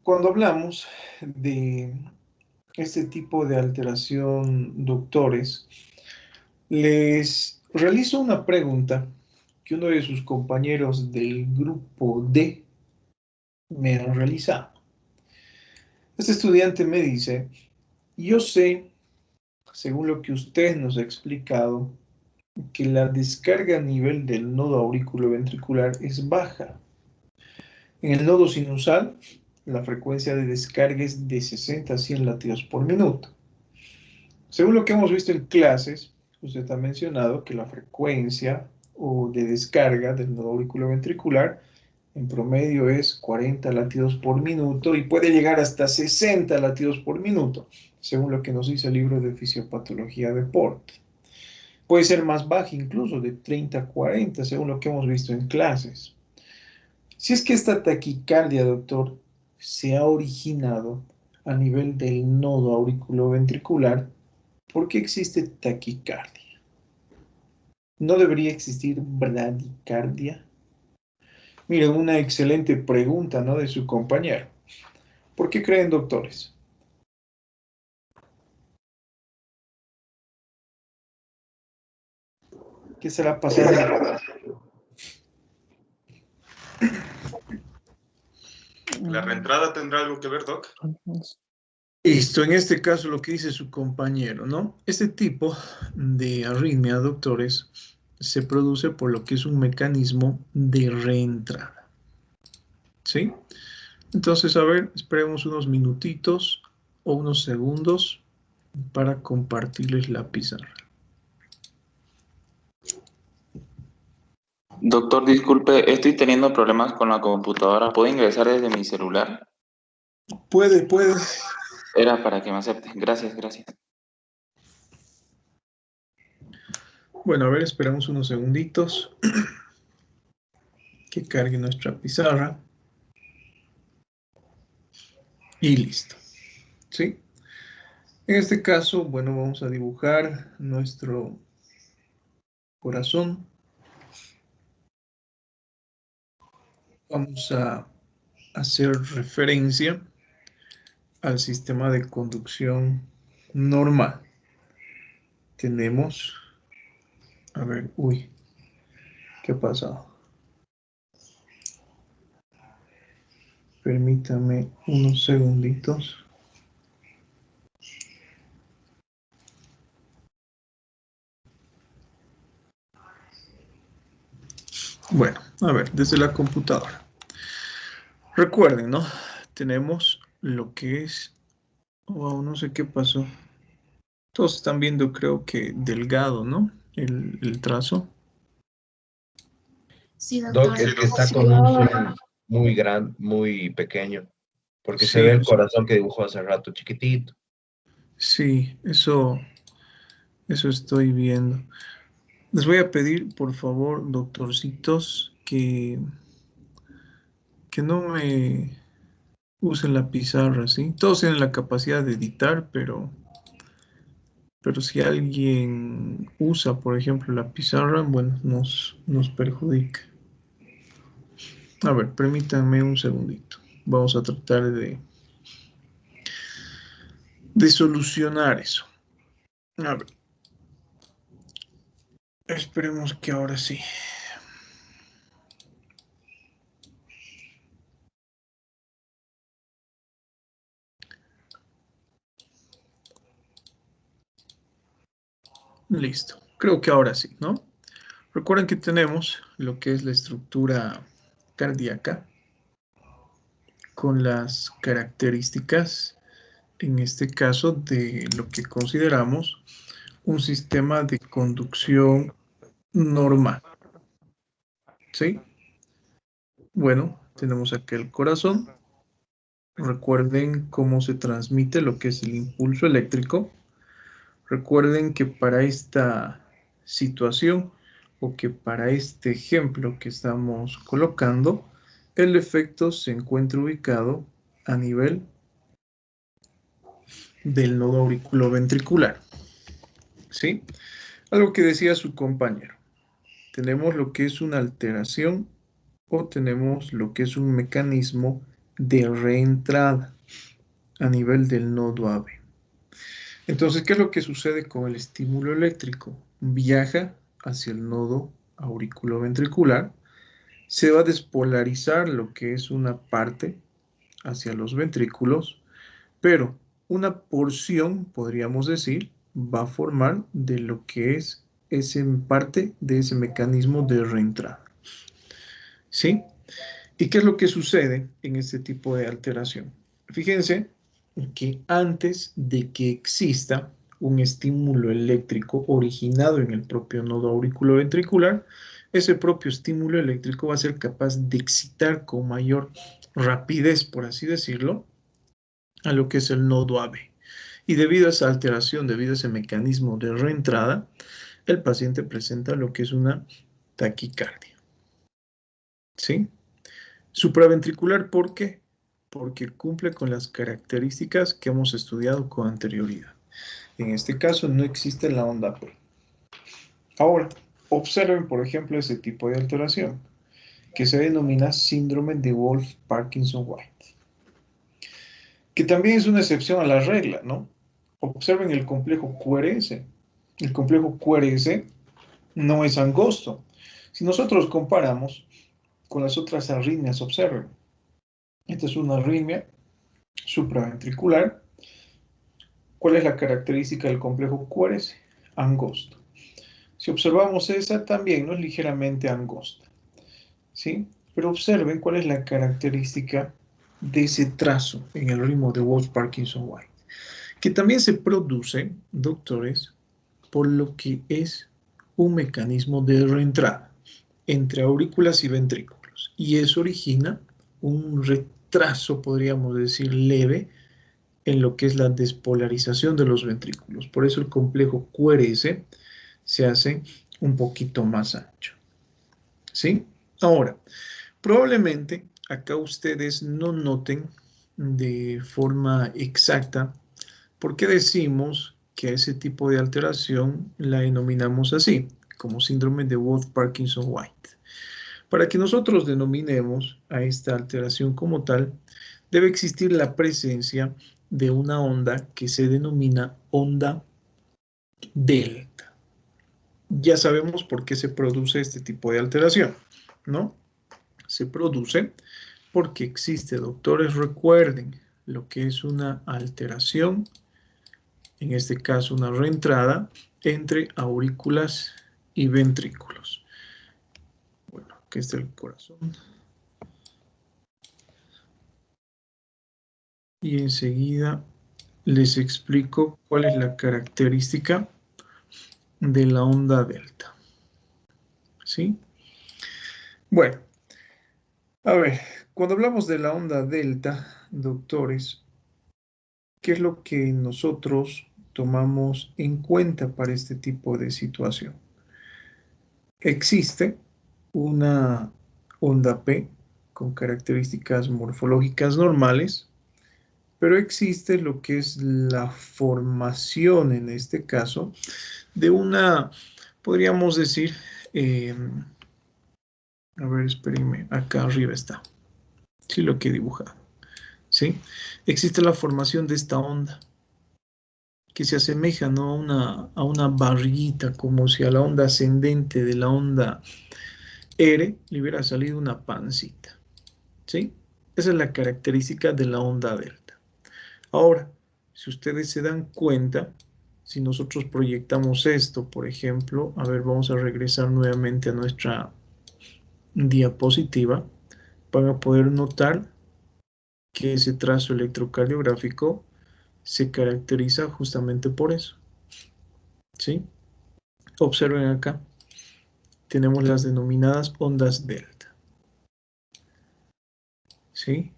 cuando hablamos de este tipo de alteración, doctores, les realizo una pregunta que uno de sus compañeros del grupo D me han realizado. Este estudiante me dice, yo sé, según lo que usted nos ha explicado, que la descarga a nivel del nodo auriculoventricular es baja. En el nodo sinusal, la frecuencia de descarga es de 60 a 100 latidos por minuto. Según lo que hemos visto en clases, usted ha mencionado que la frecuencia o de descarga del nodo auriculoventricular en promedio es 40 latidos por minuto y puede llegar hasta 60 latidos por minuto, según lo que nos dice el libro de Fisiopatología Deporte. Puede ser más baja incluso, de 30 a 40, según lo que hemos visto en clases. Si es que esta taquicardia, doctor, se ha originado a nivel del nodo auriculoventricular, ¿por qué existe taquicardia? ¿No debería existir bradicardia? Miren, una excelente pregunta, ¿no?, de su compañero. ¿Por qué creen, doctores? ¿Qué será pasando? ¿La reentrada tendrá algo que ver, Doc? Esto, en este caso, lo que dice su compañero, ¿no? Este tipo de arritmia, doctores, se produce por lo que es un mecanismo de reentrada. ¿Sí? Entonces, a ver, esperemos unos minutitos o unos segundos para compartirles la pizarra. Doctor, disculpe, estoy teniendo problemas con la computadora. ¿Puedo ingresar desde mi celular? Puede. Era para que me acepte. Gracias, gracias. Bueno, a ver, esperamos unos segunditos que cargue nuestra pizarra. Y listo. ¿Sí? En este caso, bueno, vamos a dibujar nuestro corazón. Vamos a hacer referencia al sistema de conducción normal. Tenemos, a ver, uy, ¿qué ha pasado? Permítame unos segunditos. Bueno, a ver, desde la computadora. Recuerden, ¿no? Tenemos lo que es, wow, no sé qué pasó. Todos están viendo, creo que delgado, ¿no? El trazo. Sí, doctor. Doc, es que está con un zoom muy grande, muy pequeño, porque se Sí, ve el corazón que dibujó hace rato, chiquitito. sí, eso estoy viendo. Les voy a pedir, por favor, doctorcitos, que no me usen la pizarra, ¿sí? Todos tienen la capacidad de editar, pero si alguien usa, por ejemplo, la pizarra, bueno, nos perjudica. A ver, permítanme un segundito. Vamos a tratar de solucionar eso. A ver. Esperemos que ahora sí. Listo. Creo que ahora sí, ¿no? Recuerden que tenemos lo que es la estructura cardíaca con las características, en este caso, de lo que consideramos un sistema de conducción normal. ¿Sí? Bueno, tenemos aquí el corazón. Recuerden cómo se transmite lo que es el impulso eléctrico. Recuerden que para esta situación o que para este ejemplo que estamos colocando, el efecto se encuentra ubicado a nivel del nodo auriculoventricular. ¿Sí? Algo que decía su compañero. Tenemos lo que es una alteración o tenemos lo que es un mecanismo de reentrada a nivel del nodo AB. Entonces, ¿qué es lo que sucede con el estímulo eléctrico? Viaja hacia el nodo auriculoventricular, se va a despolarizar lo que es una parte hacia los ventrículos, pero una porción, podríamos decir, va a formar de lo que es parte de ese mecanismo de reentrada. ¿Sí? ¿Y qué es lo que sucede en este tipo de alteración? Fíjense que antes de que exista un estímulo eléctrico originado en el propio nodo auriculoventricular, ese propio estímulo eléctrico va a ser capaz de excitar con mayor rapidez, por así decirlo, a lo que es el nodo AB. Y debido a esa alteración, debido a ese mecanismo de reentrada, el paciente presenta lo que es una taquicardia. ¿Sí? Supraventricular, ¿por qué? Porque cumple con las características que hemos estudiado con anterioridad. En este caso no existe la onda P. Ahora, observen, por ejemplo, ese tipo de alteración, que se denomina síndrome de Wolff-Parkinson-White, que también es una excepción a la regla, ¿no? Observen el complejo QRS. El complejo QRS no es angosto. Si nosotros comparamos con las otras arritmias, observen. Esta es una arritmia supraventricular. ¿Cuál es la característica del complejo QRS? Angosto. Si observamos esa, también no es ligeramente angosta, ¿sí? Pero observen cuál es la característica de ese trazo en el ritmo de Wolff-Parkinson-White, que también se produce, doctores, por lo que es un mecanismo de reentrada entre aurículas y ventrículos, y eso origina un retraso, podríamos decir, leve, en lo que es la despolarización de los ventrículos. Por eso el complejo QRS se hace un poquito más ancho. ¿Sí? Ahora, probablemente acá ustedes no noten de forma exacta por qué decimos que a ese tipo de alteración la denominamos así, como síndrome de Wolff-Parkinson-White. Para que nosotros denominemos a esta alteración como tal, debe existir la presencia de una onda que se denomina onda delta. Ya sabemos por qué se produce este tipo de alteración, ¿no? Se produce porque existe, doctores, recuerden lo que es una alteración, en este caso una reentrada, entre aurículas y ventrículos. Bueno, aquí está el corazón. Y enseguida les explico cuál es la característica de la onda delta. ¿Sí? Bueno, a ver, cuando hablamos de la onda delta, doctores, ¿qué es lo que nosotros tomamos en cuenta para este tipo de situación? Existe una onda P con características morfológicas normales, pero existe lo que es la formación, en este caso, de una, podríamos decir, a ver, espérenme, acá arriba está, sí, lo que he dibujado, ¿sí? Existe la formación de esta onda, que se asemeja, ¿no?, a una barriguita, como si a la onda ascendente de la onda R le hubiera salido una pancita, ¿sí? Esa es la característica de la onda delta. Ahora, si ustedes se dan cuenta, si nosotros proyectamos esto, por ejemplo, a ver, vamos a regresar nuevamente a nuestra diapositiva, van a poder notar que ese trazo electrocardiográfico se caracteriza justamente por eso, ¿sí? Observen acá, tenemos las denominadas ondas delta, ¿sí?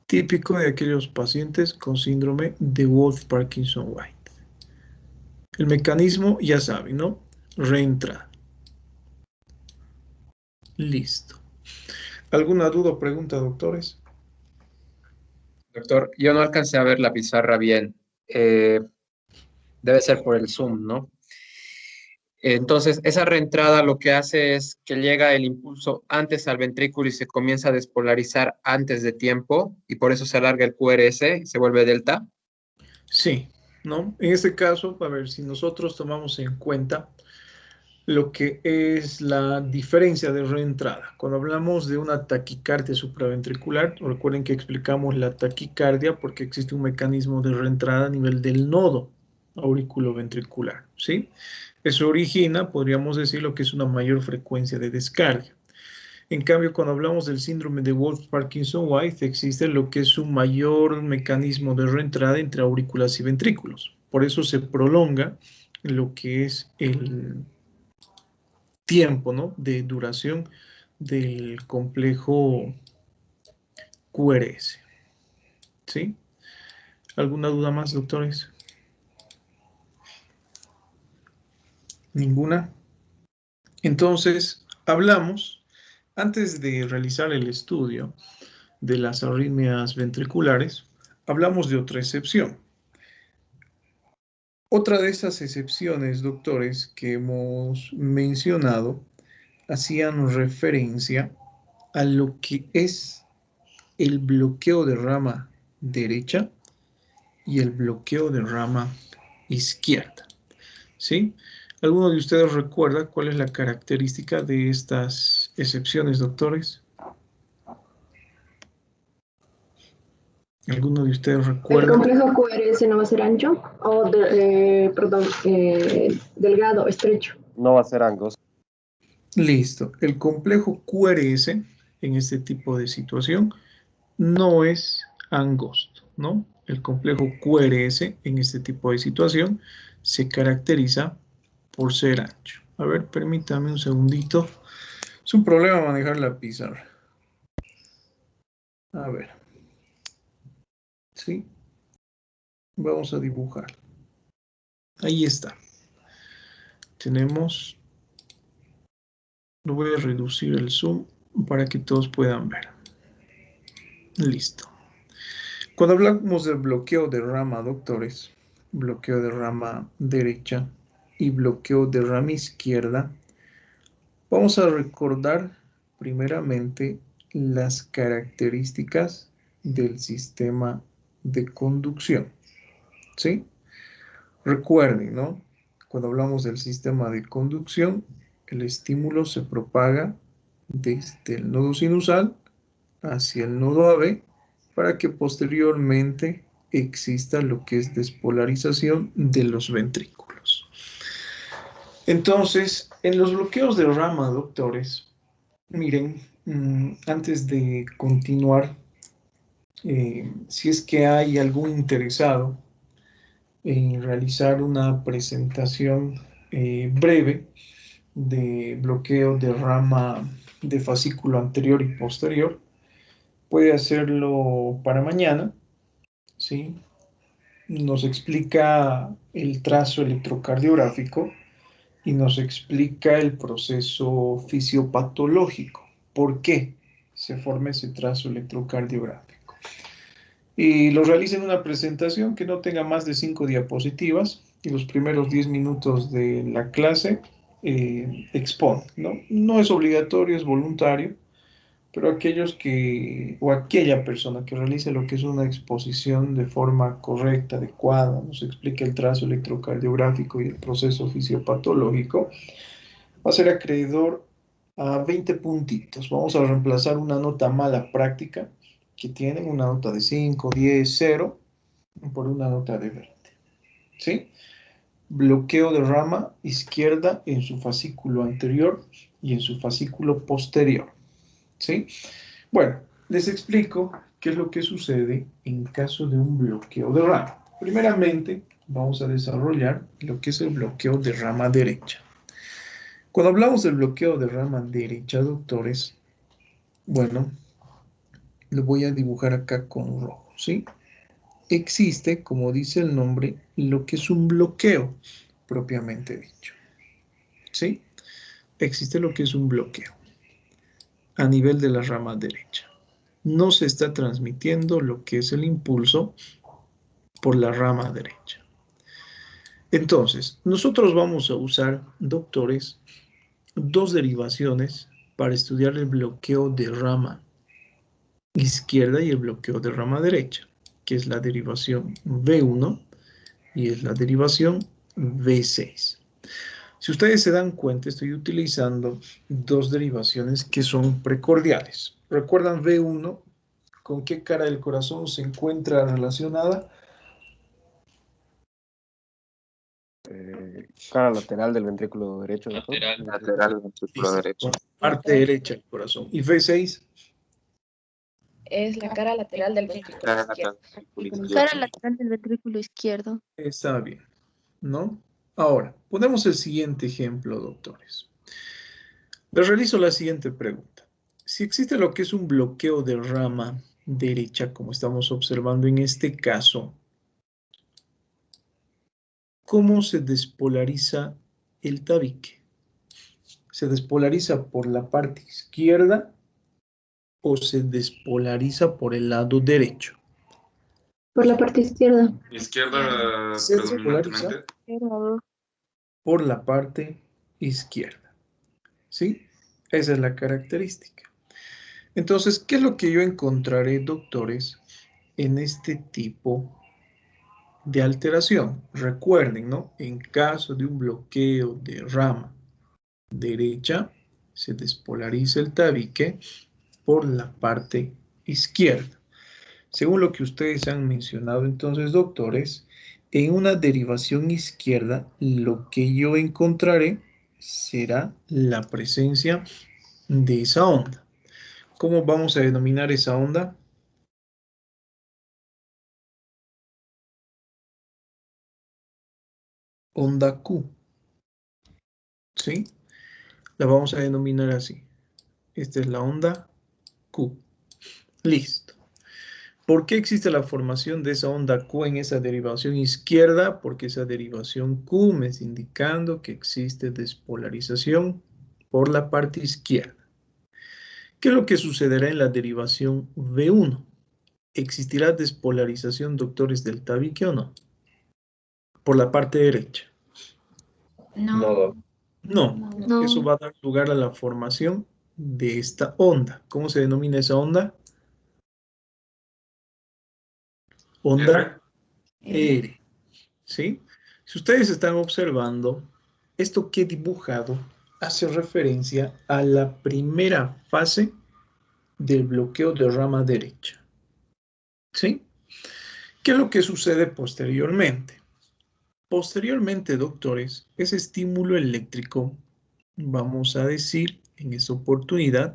Típico de aquellos pacientes con síndrome de Wolff-Parkinson-White. El mecanismo, ya saben, ¿no? Reentrada. Listo. ¿Alguna duda o pregunta, doctores? Doctor, yo no alcancé a ver la pizarra bien. Debe ser por el Zoom, ¿no? Entonces, esa reentrada lo que hace es que llega el impulso antes al ventrículo y se comienza a despolarizar antes de tiempo, y por eso se alarga el QRS y se vuelve delta. Sí, ¿no? En este caso, a ver, si nosotros tomamos en cuenta lo que es la diferencia de reentrada. Cuando hablamos de una taquicardia supraventricular, recuerden que explicamos la taquicardia porque existe un mecanismo de reentrada a nivel del nodo auriculoventricular, ¿sí? Eso origina, podríamos decir, lo que es una mayor frecuencia de descarga. En cambio, cuando hablamos del síndrome de Wolff-Parkinson-White, existe lo que es un mayor mecanismo de reentrada entre aurículas y ventrículos. Por eso se prolonga lo que es el tiempo, ¿no?, de duración del complejo QRS. ¿Sí? ¿Alguna duda más, doctores? ¿Ninguna? Entonces, hablamos, antes de realizar el estudio de las arritmias ventriculares, hablamos de otra excepción. Otra de esas excepciones, doctores, que hemos mencionado, hacían referencia a lo que es el bloqueo de rama derecha y el bloqueo de rama izquierda. ¿Sí? ¿Alguno de ustedes recuerda cuál es la característica de estas excepciones, doctores? ¿Alguno de ustedes ¿El recuerda? complejo QRS no va a ser ancho? O, delgado, estrecho. No va a ser angosto. Listo. El complejo QRS en este tipo de situación no es angosto, ¿no? El complejo QRS en este tipo de situación se caracteriza por ser ancho. A ver, permítame un segundito. Es un problema manejar la pizarra. A ver. ¿Sí? Vamos a dibujar. Ahí está. Tenemos... Lo voy a reducir el zoom para que todos puedan ver. Listo. Cuando hablamos del bloqueo de rama, doctores, bloqueo de rama derecha y bloqueo de rama izquierda, vamos a recordar primeramente las características del sistema de conducción. ¿Sí? Recuerden, ¿no? Cuando hablamos del sistema de conducción, el estímulo se propaga desde el nodo sinusal hacia el nodo AB para que posteriormente exista lo que es despolarización de los ventrículos. Entonces, en los bloqueos de rama, doctores, miren, antes de continuar, si es que hay algún interesado en realizar una presentación breve de bloqueo de rama de fascículo anterior y posterior, puede hacerlo para mañana, ¿sí? Nos explica el trazo electrocardiográfico y nos explica el proceso fisiopatológico. ¿Por qué se forma ese trazo electrocardiográfico? Y lo realiza en una presentación que no tenga más de 5 diapositivas y los primeros 10 minutos de la clase expone, ¿no? No es obligatorio, es voluntario, pero aquellos que, o aquella persona que realice lo que es una exposición de forma correcta, adecuada, nos explica el trazo electrocardiográfico y el proceso fisiopatológico, va a ser acreedor a 20 puntitos. Vamos a reemplazar una nota mala práctica que tienen, una nota de 5, 10, 0, por una nota de 20. ¿Sí? Bloqueo de rama izquierda en su fascículo anterior y en su fascículo posterior. ¿Sí? Bueno, les explico qué es lo que sucede en caso de un bloqueo de rama. Primeramente, vamos a desarrollar lo que es el bloqueo de rama derecha. Cuando hablamos del bloqueo de rama derecha, doctores, bueno, lo voy a dibujar acá con rojo, ¿sí? Existe, como dice el nombre, lo que es un bloqueo propiamente dicho, ¿sí? Existe lo que es un bloqueo a nivel de la rama derecha. No se está transmitiendo lo que es el impulso por la rama derecha. Entonces, nosotros vamos a usar, doctores, dos derivaciones para estudiar el bloqueo de rama izquierda y el bloqueo de rama derecha, que es la derivación V1 y es la derivación V6. Si ustedes se dan cuenta, estoy utilizando dos derivaciones que son precordiales. ¿Recuerdan V1? ¿Con qué cara del corazón se encuentra relacionada? Cara lateral del ventrículo derecho, doctor. Lateral ventrículo derecho. Parte derecha del corazón. ¿Y V6? Es la cara lateral del ventrículo Cara izquierdo. lateral ventrículo Cara izquierdo. lateral del ventrículo izquierdo. Está bien, ¿no? Ahora, ponemos el siguiente ejemplo, doctores. Les realizo la siguiente pregunta. Si existe lo que es un bloqueo de rama derecha, como estamos observando en este caso, ¿cómo se despolariza el tabique? ¿Se despolariza por la parte izquierda o se despolariza por el lado derecho? Por la parte izquierda. Izquierda Se despolariza predominantemente. por la parte izquierda. ¿Sí? Esa es la característica. Entonces, ¿qué es lo que yo encontraré, doctores, en este tipo de alteración? Recuerden, ¿no? En caso de un bloqueo de rama derecha, se despolariza el tabique por la parte izquierda. Según lo que ustedes han mencionado, entonces, doctores, en una derivación izquierda, lo que yo encontraré será la presencia de esa onda. ¿Cómo vamos a denominar esa onda? Onda Q. ¿Sí? La vamos a denominar así. Esta es la onda Q. Listo. ¿Por qué existe la formación de esa onda Q en esa derivación izquierda? Porque esa derivación Q me está indicando que existe despolarización por la parte izquierda. ¿Qué es lo que sucederá en la derivación V1? ¿Existirá despolarización, doctores, del tabique o no? Por la parte derecha. No. No, No. eso va a dar lugar a la formación de esta onda. ¿Cómo se denomina esa onda? Onda R. ¿Sí? Si ustedes están observando, esto que he dibujado hace referencia a la primera fase del bloqueo de rama derecha. ¿Sí? ¿Qué es lo que sucede posteriormente? Posteriormente, doctores, ese estímulo eléctrico, vamos a decir, en esta oportunidad,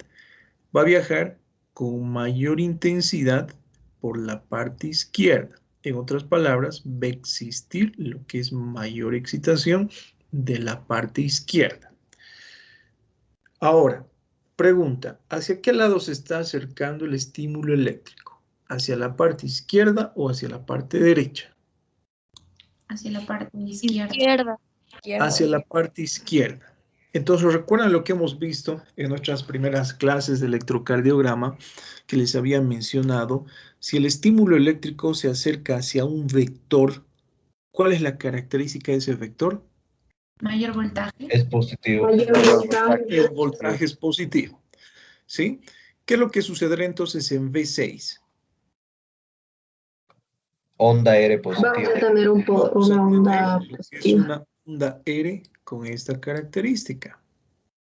va a viajar con mayor intensidad por la parte izquierda. En otras palabras, va a existir lo que es mayor excitación de la parte izquierda. Ahora, pregunta, ¿hacia qué lado se está acercando el estímulo eléctrico? ¿Hacia la parte izquierda o hacia la parte derecha? Hacia la parte izquierda. Izquierda. Hacia la parte izquierda. Entonces, ¿recuerdan lo que hemos visto en nuestras primeras clases de electrocardiograma que les había mencionado? Si el estímulo eléctrico se acerca hacia un vector, ¿cuál es la característica de ese vector? Mayor voltaje. Es positivo. Mayor voltaje. El voltaje es positivo. ¿Sí? ¿Qué es lo que sucederá entonces en V6? Onda R Vamos a positiva. tener Vamos una a onda tener lo que es positiva. una onda R con esta característica.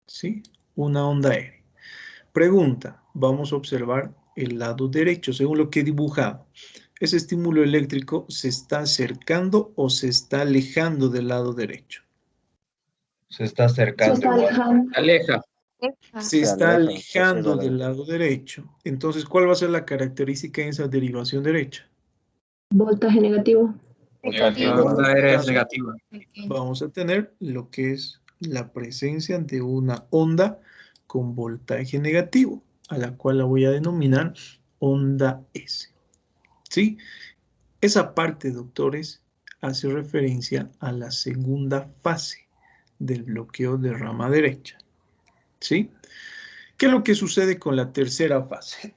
¿Sí? Una onda R. Pregunta, vamos a observar el lado derecho, según lo que he dibujado. ¿Ese estímulo eléctrico se está acercando o se está alejando del lado derecho? Se está acercando. Se está alejando. Aleja. Se Se está aleja, alejando sí, del lado derecho. Entonces, ¿cuál va a ser la característica en esa derivación derecha? Voltaje negativo. La onda R es negativa. Vamos a tener lo que es la presencia de una onda con voltaje negativo, a la cual la voy a denominar onda S. ¿Sí? Esa parte, doctores, hace referencia a la segunda fase del bloqueo de rama derecha. ¿Sí? ¿Qué es lo que sucede con la tercera fase?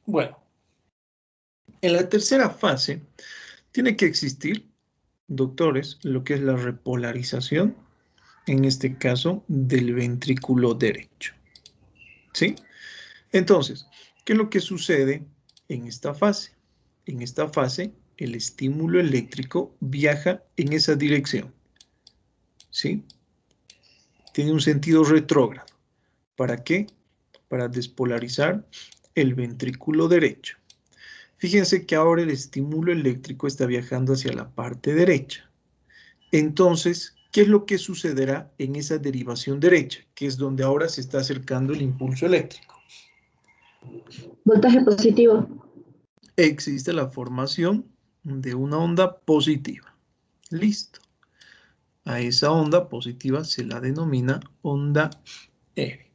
Bueno, en la tercera fase tiene que existir doctores, lo que es la repolarización, en este caso, del ventrículo derecho. ¿Sí? Entonces, ¿qué es lo que sucede en esta fase? En esta fase, el estímulo eléctrico viaja en esa dirección. ¿Sí? Tiene un sentido retrógrado. ¿Para qué? Para despolarizar el ventrículo derecho. Fíjense que ahora el estímulo eléctrico está viajando hacia la parte derecha. Entonces, ¿qué es lo que sucederá en esa derivación derecha? Que es donde ahora se está acercando el impulso eléctrico. Voltaje positivo. Existe la formación de una onda positiva. Listo. A esa onda positiva se la denomina onda R.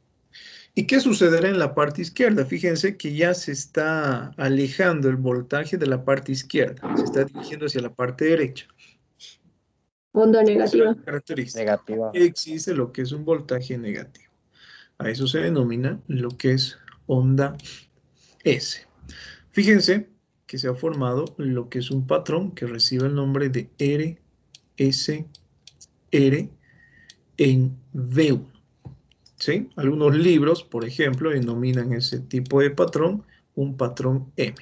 ¿Y qué sucederá en la parte izquierda? Fíjense que ya se está alejando el voltaje de la parte izquierda. Se está dirigiendo hacia la parte derecha. Onda negativa. Característica. Negativa. Existe lo que es un voltaje negativo. A eso se denomina lo que es onda S. Fíjense que se ha formado lo que es un patrón que recibe el nombre de RSR en V1. ¿Sí? Algunos libros, por ejemplo, denominan ese tipo de patrón un patrón M.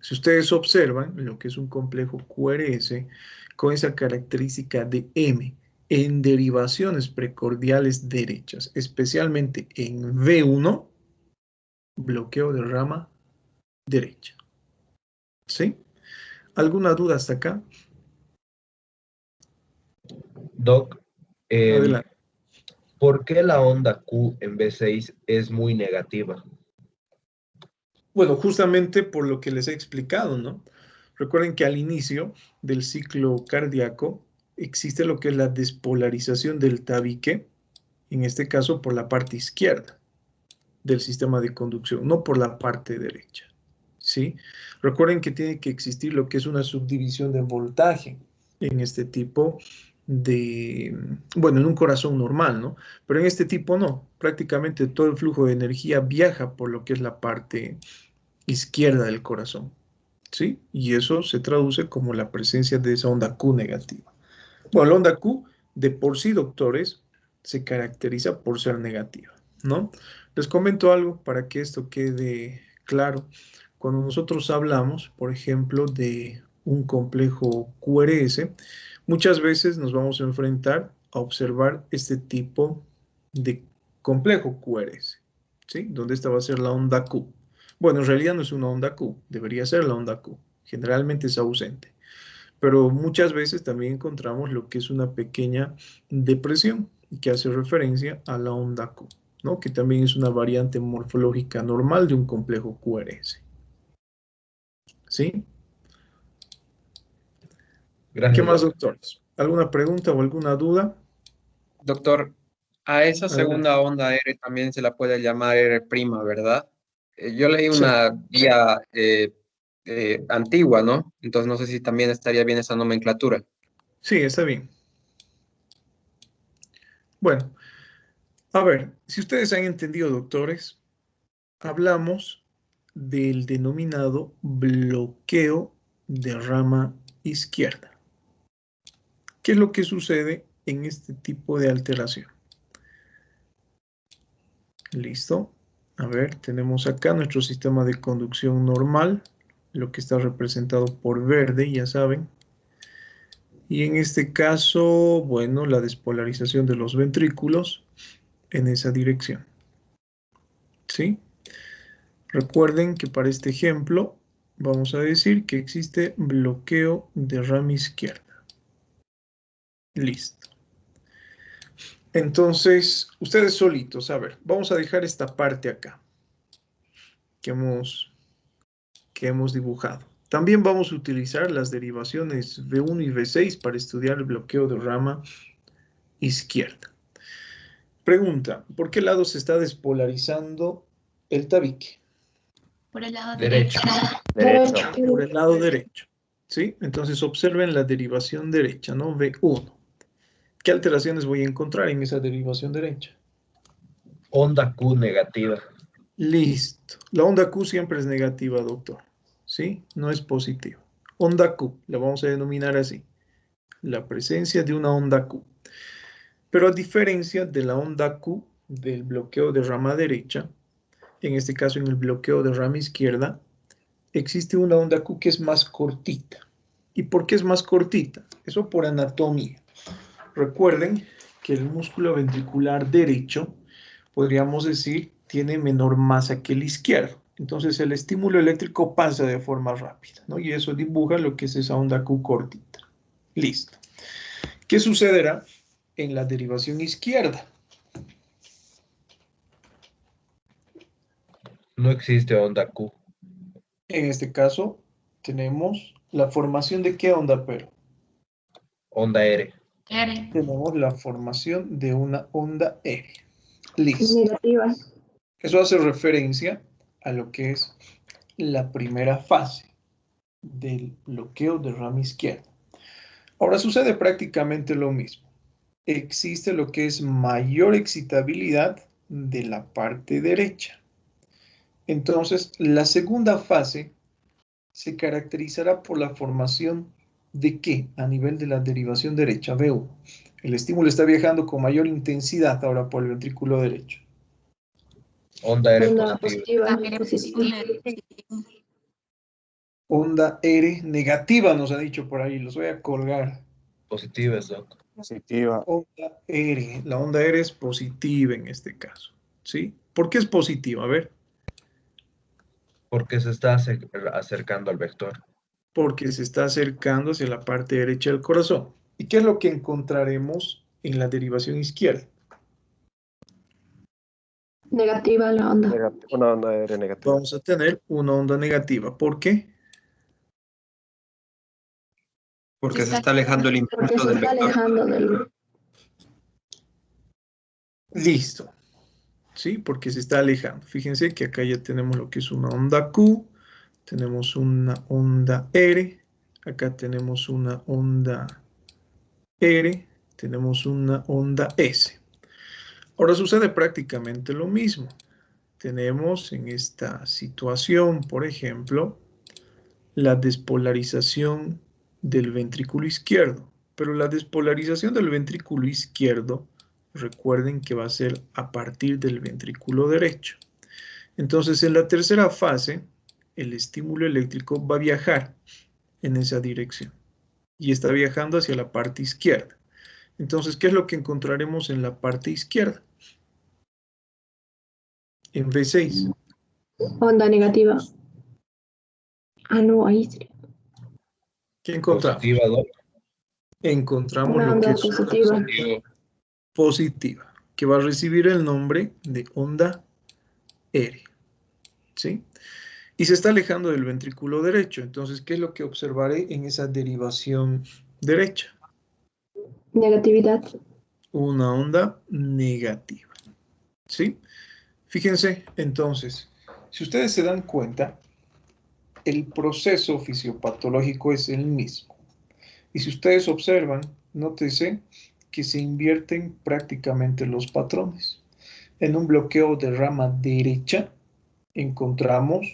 Si ustedes observan lo que es un complejo QRS con esa característica de M en derivaciones precordiales derechas, especialmente en V1, bloqueo de rama derecha. ¿Sí? ¿Alguna duda hasta acá? Doc, Adelante. ¿por qué la onda Q en B6 es muy negativa? Bueno, justamente por lo que les he explicado, ¿no? Recuerden que al inicio del ciclo cardíaco existe lo que es la despolarización del tabique, en este caso por la parte izquierda del sistema de conducción, no por la parte derecha, ¿sí? Recuerden que tiene que existir lo que es una subdivisión de voltaje en este tipo de, bueno, en un corazón normal, ¿no? Pero en este tipo no, prácticamente todo el flujo de energía viaja por lo que es la parte izquierda del corazón, ¿sí? Y eso se traduce como la presencia de esa onda Q negativa. Bueno, la onda Q de por sí, doctores, se caracteriza por ser negativa, ¿no? Les comento algo para que esto quede claro. Cuando nosotros hablamos, por ejemplo, de un complejo QRS, muchas veces nos vamos a enfrentar a observar este tipo de complejo QRS, ¿sí? Donde esta va a ser la onda Q. Bueno, en realidad no es una onda Q, debería ser la onda Q. Generalmente es ausente. Pero muchas veces también encontramos lo que es una pequeña depresión que hace referencia a la onda Q, ¿no? Que también es una variante morfológica normal de un complejo QRS. ¿Sí? Gracias, ¿Qué más, Doc. doctores? ¿Alguna pregunta o alguna duda? Doctor, a esa Adelante. segunda onda R también se la puede llamar R', ¿verdad? Yo leí Sí. una guía antigua, ¿no? Entonces no sé si también estaría bien esa nomenclatura. Sí, está bien. Bueno, a ver, si ustedes han entendido, doctores, hablamos del denominado bloqueo de rama izquierda. ¿Qué es lo que sucede en este tipo de alteración? Listo. A ver, tenemos acá nuestro sistema de conducción normal, lo que está representado por verde, ya saben. Y en este caso, bueno, la despolarización de los ventrículos en esa dirección. ¿Sí? Recuerden que para este ejemplo vamos a decir que existe bloqueo de rama izquierda. Listo. Entonces, ustedes solitos, a ver, vamos a dejar esta parte acá que hemos dibujado. También vamos a utilizar las derivaciones V1 y V6 para estudiar el bloqueo de rama izquierda. Pregunta, ¿por qué lado se está despolarizando el tabique? Por el lado Derecho. Derecho. Por el lado derecho. ¿Sí? Entonces observen la derivación derecha, ¿no? V1. ¿Qué alteraciones voy a encontrar en esa derivación derecha? Onda Q negativa. Listo. La onda Q siempre es negativa, doctor. ¿Sí? No es positiva. Onda Q, la vamos a denominar así. la presencia de una onda Q. Pero a diferencia de la onda Q del bloqueo de rama derecha, en este caso en el bloqueo de rama izquierda, existe una onda Q que es más cortita. ¿Y por qué es más cortita? Eso por anatomía. Recuerden que el músculo ventricular derecho, podríamos decir, tiene menor masa que el izquierdo. Entonces el estímulo eléctrico pasa de forma rápida, ¿no? Y eso dibuja lo que es esa onda Q cortita. Listo. ¿Qué sucederá en la derivación izquierda? No existe onda Q. En este caso, tenemos la formación de qué onda, pero Onda R. R. tenemos la formación de una onda R. Listo. Negativa. Eso hace referencia a lo que es la primera fase del bloqueo de rama izquierda. Ahora sucede prácticamente lo mismo. Existe lo que es mayor excitabilidad de la parte derecha. Entonces, la segunda fase se caracterizará por la formación de ¿qué? A nivel de la derivación derecha, V1. El estímulo está viajando con mayor intensidad ahora por el ventrículo derecho. Onda R Onda positiva. positiva. Onda R negativa nos ha dicho por ahí, los voy a colgar. Positiva es, Doc. Positiva. Onda R, la onda R es positiva en este caso, ¿sí? ¿Por qué es positiva? A ver. Porque se está acercando al vector. Porque se está acercando hacia la parte derecha del corazón. ¿Y qué es lo que encontraremos en la derivación izquierda? Negativa la onda. Una onda R negativa. Vamos a tener una onda negativa. ¿Por qué? Porque se está alejando el Porque impulso se del está vector. alejando del... Listo. ¿Sí? Porque se está alejando. Fíjense que acá ya tenemos lo que es una onda Q, tenemos una onda R, acá tenemos una onda R, tenemos una onda S. Ahora sucede prácticamente lo mismo. Tenemos en esta situación, por ejemplo, la despolarización del ventrículo izquierdo. Pero la despolarización del ventrículo izquierdo, recuerden que va a ser a partir del ventrículo derecho. Entonces, en la tercera fase, el estímulo eléctrico va a viajar en esa dirección. Y está viajando hacia la parte izquierda. Entonces, ¿qué es lo que encontraremos en la parte izquierda? En V6. Onda negativa. Ah, no, ahí sería. ¿Qué encontramos? Positiva, Doc. Encontramos Una lo que onda es positiva. positiva, que va a recibir el nombre de onda R, ¿sí? Y se está alejando del ventrículo derecho. Entonces, ¿qué es lo que observaré en esa derivación derecha? Negatividad. Una onda negativa, ¿sí? Fíjense, entonces, si ustedes se dan cuenta, el proceso fisiopatológico es el mismo. Y si ustedes observan, nótese que se invierten prácticamente los patrones. En un bloqueo de rama derecha encontramos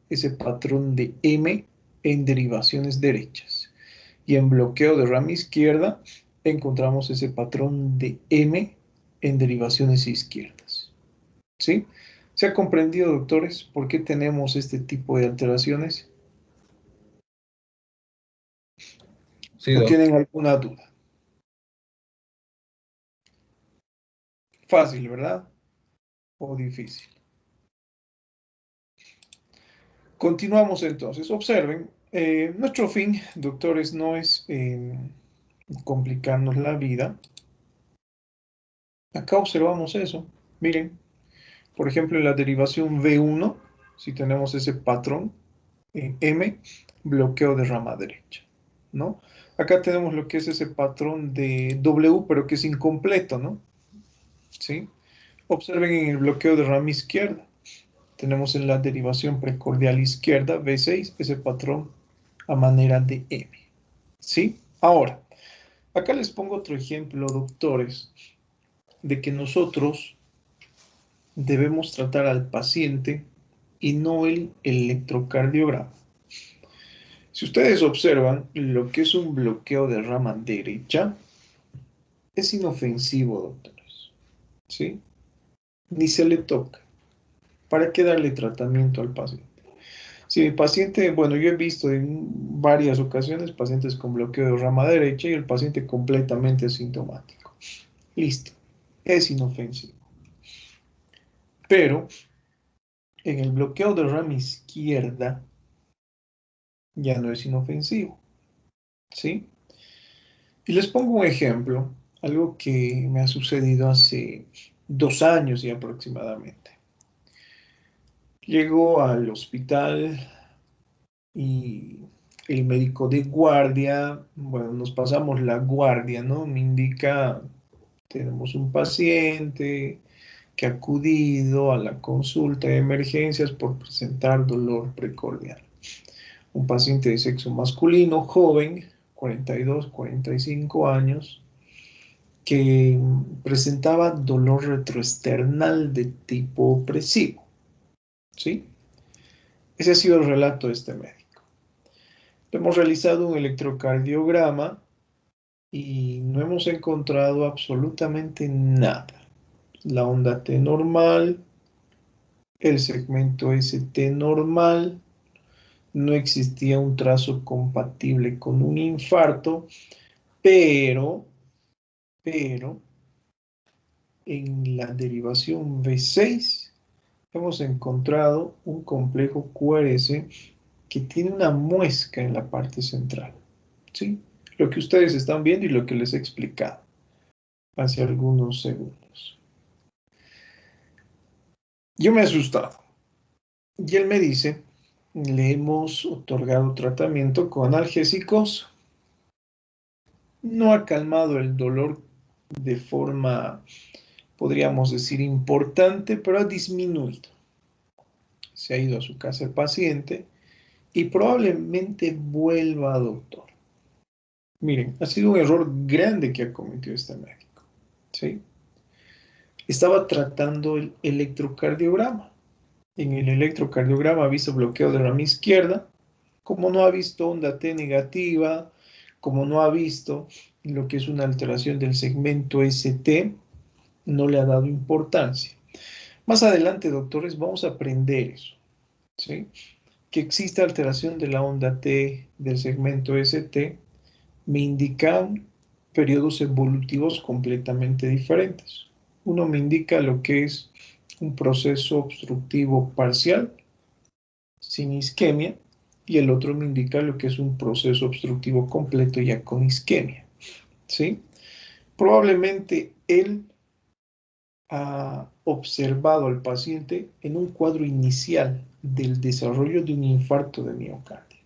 ese patrón de M en derivaciones derechas. Y en bloqueo de rama izquierda encontramos ese patrón de M en derivaciones izquierdas. ¿Sí? ¿Se ha comprendido, doctores, por qué tenemos este tipo de alteraciones? Sí, ¿O Doc. tienen alguna duda? Fácil, ¿verdad? ¿O difícil? Continuamos entonces. Observen, nuestro fin, doctores, no es complicarnos la vida. Acá observamos eso. Miren, por ejemplo, en la derivación V1, si tenemos ese patrón, M, bloqueo de rama derecha, ¿no? Acá tenemos lo que es ese patrón de W, pero que es incompleto, ¿no? ¿Sí? Observen en el bloqueo de rama izquierda. Tenemos en la derivación precordial izquierda, V6, ese patrón a manera de M. ¿Sí? Ahora, acá les pongo otro ejemplo, doctores, de que nosotros debemos tratar al paciente y no el electrocardiograma. Si ustedes observan lo que es un bloqueo de rama derecha, es inofensivo, doctores. ¿Sí? Ni se le toca. ¿Para qué darle tratamiento al paciente? Si mi paciente, bueno, yo he visto en varias ocasiones pacientes con bloqueo de rama derecha y el paciente completamente asintomático. Listo, es inofensivo. Pero en el bloqueo de rama izquierda ya no es inofensivo. ¿Sí? Y les pongo un ejemplo, algo que me ha sucedido hace 2 años ya aproximadamente. Llego al hospital y el médico de guardia, bueno, nos pasamos la guardia, ¿no? Me indica, tenemos un paciente que ha acudido a la consulta de emergencias por presentar dolor precordial. Un paciente de sexo masculino, joven, 42, 45 años, que presentaba dolor retroesternal de tipo opresivo. ¿Sí? Ese ha sido el relato de este médico. Hemos realizado un electrocardiograma y no hemos encontrado absolutamente nada. La onda T normal, el segmento ST normal, no existía un trazo compatible con un infarto, pero en la derivación V6 hemos encontrado un complejo QRS que tiene una muesca en la parte central. ¿Sí? Lo que ustedes están viendo y lo que les he explicado hace algunos segundos. Yo me he asustado. Y él me dice, le hemos otorgado tratamiento con analgésicos. No ha calmado el dolor de forma, podríamos decir, importante, pero ha disminuido. Se ha ido a su casa el paciente y probablemente vuelva, doctor. Miren, ha sido un error grande que ha cometido este médico. ¿Sí? Estaba tratando el electrocardiograma. En el electrocardiograma ha visto bloqueo de rama izquierda, como no ha visto onda T negativa, como no ha visto lo que es una alteración del segmento ST, no le ha dado importancia. Más adelante, doctores, vamos a aprender eso, ¿sí? Que existe alteración de la onda T del segmento ST, me indican periodos evolutivos completamente diferentes. Uno me indica lo que es un proceso obstructivo parcial, sin isquemia, y el otro me indica lo que es un proceso obstructivo completo ya con isquemia. ¿Sí? Probablemente él ha observado al paciente en un cuadro inicial del desarrollo de un infarto de miocardio.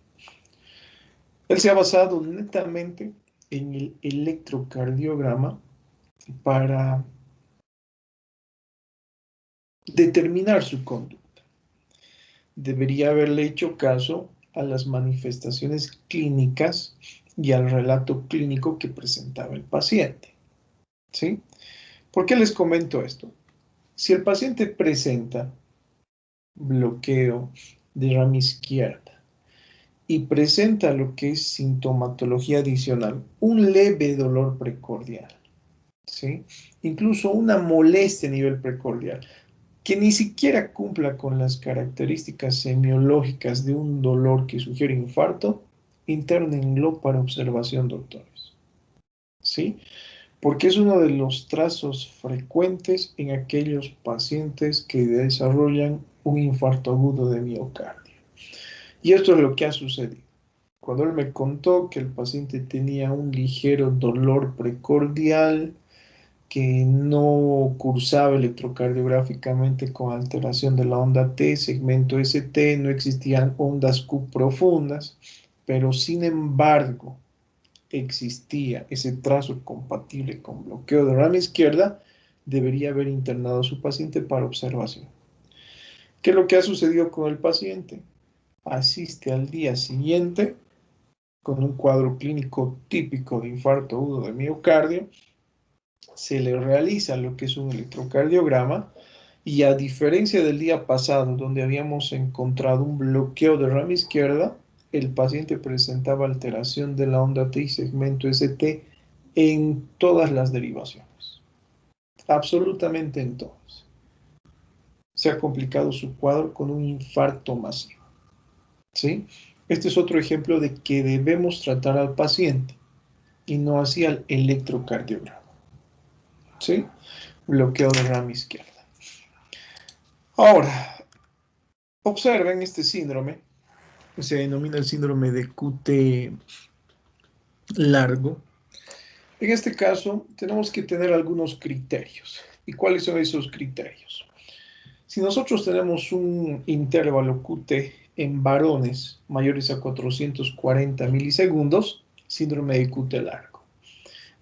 Él se ha basado netamente en el electrocardiograma para determinar su conducta. Debería haberle hecho caso a las manifestaciones clínicas y al relato clínico que presentaba el paciente. ¿Sí? ¿Por qué les comento esto? Si el paciente presenta bloqueo de rama izquierda y presenta lo que es sintomatología adicional, un leve dolor precordial, ¿sí? Incluso una molestia a nivel precordial, que ni siquiera cumpla con las características semiológicas de un dolor que sugiere infarto, internenlo para observación, doctores. ¿Sí? Porque es uno de los trazos frecuentes en aquellos pacientes que desarrollan un infarto agudo de miocardio. Y esto es lo que ha sucedido. Cuando él me contó que el paciente tenía un ligero dolor precordial, que no cursaba electrocardiográficamente con alteración de la onda T, segmento ST, no existían ondas Q profundas, pero sin embargo existía ese trazo compatible con bloqueo de rama izquierda, debería haber internado a su paciente para observación. ¿Qué es lo que ha sucedido con el paciente? Asiste al día siguiente con un cuadro clínico típico de infarto agudo de miocardio, se le realiza lo que es un electrocardiograma y a diferencia del día pasado donde habíamos encontrado un bloqueo de rama izquierda, el paciente presentaba alteración de la onda T y segmento ST en todas las derivaciones, absolutamente en todas. Se ha complicado su cuadro con un infarto masivo, ¿sí? Este es otro ejemplo de que debemos tratar al paciente y no así al electrocardiograma, ¿sí? Bloqueo de rama izquierda. Ahora, observen este síndrome, que se denomina el síndrome de QT largo. En este caso, tenemos que tener algunos criterios. ¿Y cuáles son esos criterios? Si nosotros tenemos un intervalo QT en varones mayores a 440 milisegundos, síndrome de QT largo.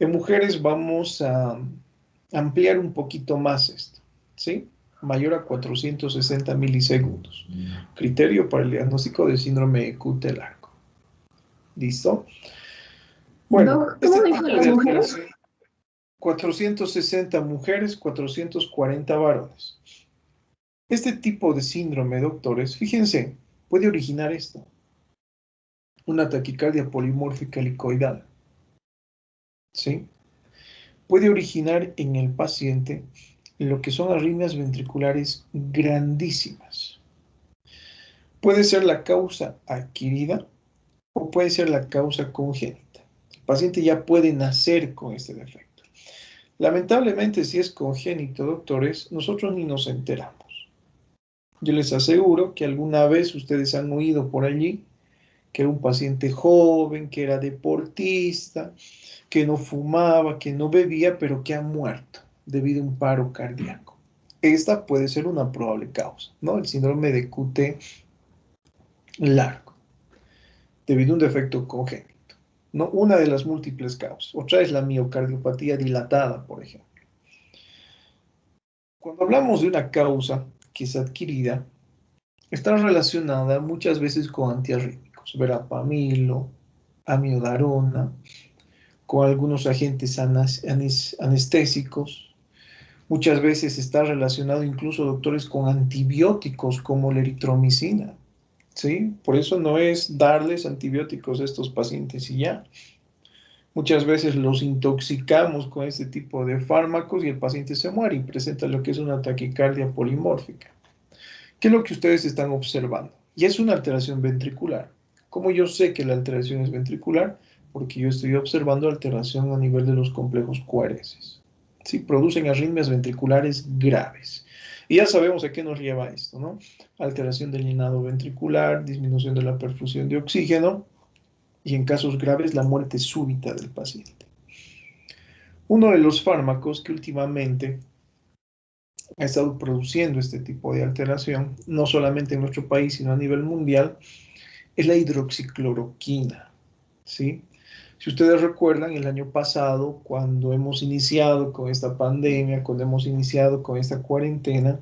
En mujeres vamos a ampliar un poquito más esto, ¿sí? Mayor a 460 milisegundos. Criterio para el diagnóstico de síndrome de QT largo. ¿Listo? Bueno, Doc, ¿cómo dijo las mujeres? 460 mujeres, 440 varones. Este tipo de síndrome, doctores, fíjense, puede originar esto. Una taquicardia polimórfica helicoidal. ¿Sí? Puede originar en el paciente lo que son arritmias ventriculares grandísimas. Puede ser la causa adquirida o puede ser la causa congénita. El paciente ya puede nacer con este defecto. Lamentablemente, si es congénito, doctores, nosotros ni nos enteramos. Yo les aseguro que alguna vez ustedes han oído por allí que era un paciente joven, que era deportista, que no fumaba, que no bebía, pero que ha muerto debido a un paro cardíaco. Esta puede ser una probable causa, ¿no? El síndrome de QT largo, debido a un defecto congénito, ¿no? Una de las múltiples causas. Otra es la miocardiopatía dilatada, por ejemplo. Cuando hablamos de una causa que es adquirida, está relacionada muchas veces con antiarrítmicos, verapamilo, amiodarona, con algunos agentes anestésicos. Muchas veces está relacionado incluso, doctores, con antibióticos como la eritromicina, ¿sí? Por eso no es darles antibióticos a estos pacientes y ya. Muchas veces los intoxicamos con este tipo de fármacos y el paciente se muere y presenta lo que es una taquicardia polimórfica. ¿Qué es lo que ustedes están observando? Y es una alteración ventricular. ¿Cómo yo sé que la alteración es ventricular? Porque yo estoy observando alteración a nivel de los complejos QRS. Sí, producen arritmias ventriculares graves. Y ya sabemos a qué nos lleva esto, ¿no? Alteración del llenado ventricular, disminución de la perfusión de oxígeno y en casos graves la muerte súbita del paciente. Uno de los fármacos que últimamente ha estado produciendo este tipo de alteración, no solamente en nuestro país, sino a nivel mundial, es la hidroxicloroquina, ¿sí? Si ustedes recuerdan, el año pasado, cuando hemos iniciado con esta pandemia, cuando hemos iniciado con esta cuarentena,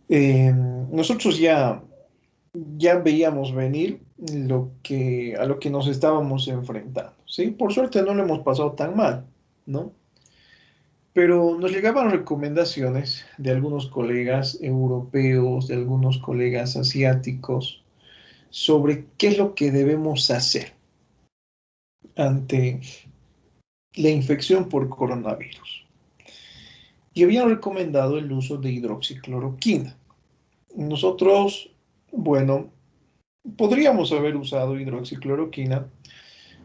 nosotros ya veíamos venir a lo que nos estábamos enfrentando, ¿sí? Por suerte no lo hemos pasado tan mal, ¿no? Pero nos llegaban recomendaciones de algunos colegas europeos, de algunos colegas asiáticos, sobre qué es lo que debemos hacer ante la infección por coronavirus. Y habían recomendado el uso de hidroxicloroquina. Nosotros, bueno, podríamos haber usado hidroxicloroquina,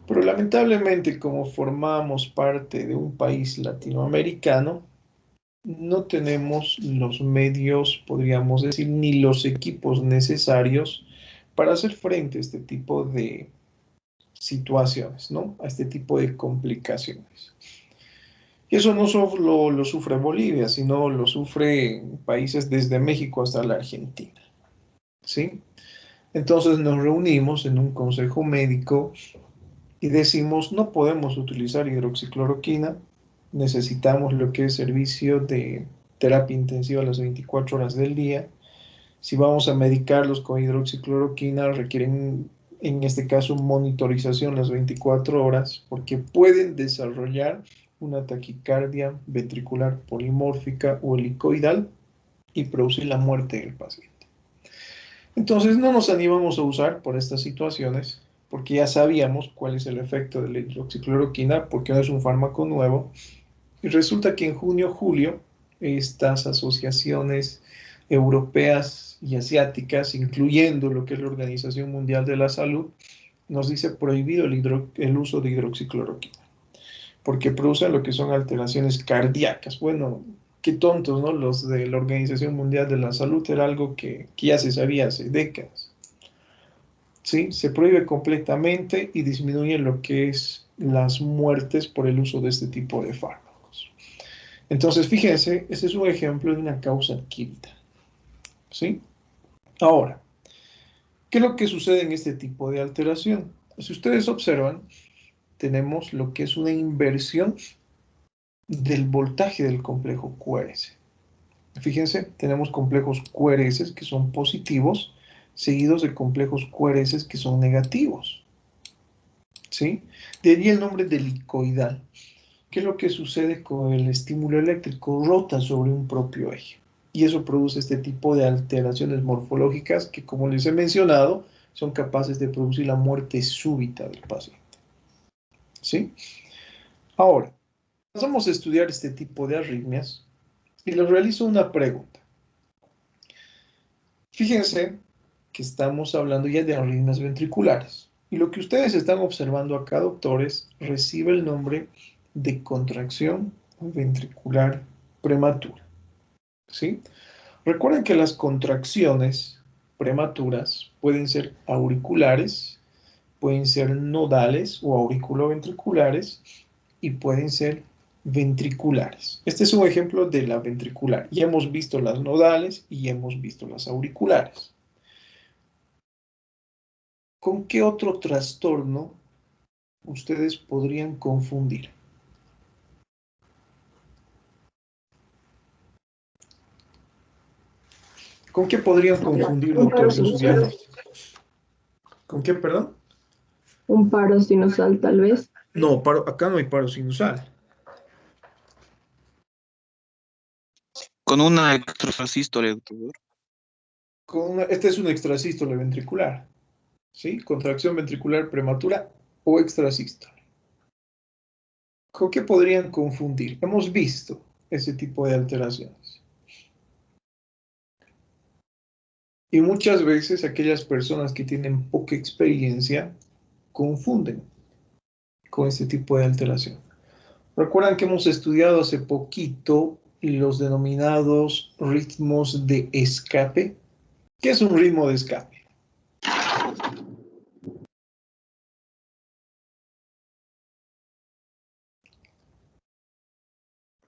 pero lamentablemente como formamos parte de un país latinoamericano, no tenemos los medios, podríamos decir, ni los equipos necesarios para hacer frente a este tipo de situaciones, ¿no? A este tipo de complicaciones. Y eso no solo lo sufre Bolivia, sino lo sufre países desde México hasta la Argentina, ¿sí? Entonces nos reunimos en un consejo médico y decimos, no podemos utilizar hidroxicloroquina, necesitamos lo que es servicio de terapia intensiva a las 24 horas del día. Si vamos a medicarlos con hidroxicloroquina, requieren, en este caso, monitorización las 24 horas, porque pueden desarrollar una taquicardia ventricular polimórfica o helicoidal y producir la muerte del paciente. Entonces no nos animamos a usar por estas situaciones, porque ya sabíamos cuál es el efecto de la hidroxicloroquina, porque no es un fármaco nuevo. Y resulta que en junio, julio, estas asociaciones europeas y asiáticas, incluyendo lo que es la Organización Mundial de la Salud, nos dice prohibido el uso de hidroxicloroquina, porque produce lo que son alteraciones cardíacas. Bueno, qué tontos, ¿no? Los de la Organización Mundial de la Salud, era algo que ya se sabía hace décadas. ¿Sí? Se prohíbe completamente y disminuye lo que es las muertes por el uso de este tipo de fármacos. Entonces, fíjense, ese es un ejemplo de una causa adquirida. ¿Sí? Ahora, ¿qué es lo que sucede en este tipo de alteración? Si ustedes observan, tenemos lo que es una inversión del voltaje del complejo QRS. Fíjense, tenemos complejos QRS que son positivos, seguidos de complejos QRS que son negativos. ¿Sí? De allí el nombre de helicoidal. ¿Qué es lo que sucede con el estímulo eléctrico? Rota sobre un propio eje. Y eso produce este tipo de alteraciones morfológicas que, como les he mencionado, son capaces de producir la muerte súbita del paciente. ¿Sí? Ahora, vamos a estudiar este tipo de arritmias y les realizo una pregunta. Fíjense que estamos hablando ya de arritmias ventriculares. Y lo que ustedes están observando acá, doctores, recibe el nombre de contracción ventricular prematura. ¿Sí? Recuerden que las contracciones prematuras pueden ser auriculares, pueden ser nodales o auriculoventriculares y pueden ser ventriculares. Este es un ejemplo de la ventricular. Ya hemos visto las nodales y ya hemos visto las auriculares. ¿Con qué otro trastorno ustedes podrían confundir? ¿Con qué podrían confundir, Un paro doctores, en su sinusal. diagnóstico? ¿Con qué, perdón? Un paro sinusal, tal vez. No, acá no hay paro sinusal. Con una extrasístole, doctor. Esta es una extrasístole ventricular. ¿Sí? Contracción ventricular prematura o extrasístole. ¿Con qué podrían confundir? Hemos visto ese tipo de alteraciones. Y muchas veces aquellas personas que tienen poca experiencia confunden con este tipo de alteración. Recuerdan que hemos estudiado hace poquito los denominados ritmos de escape. ¿Qué es un ritmo de escape?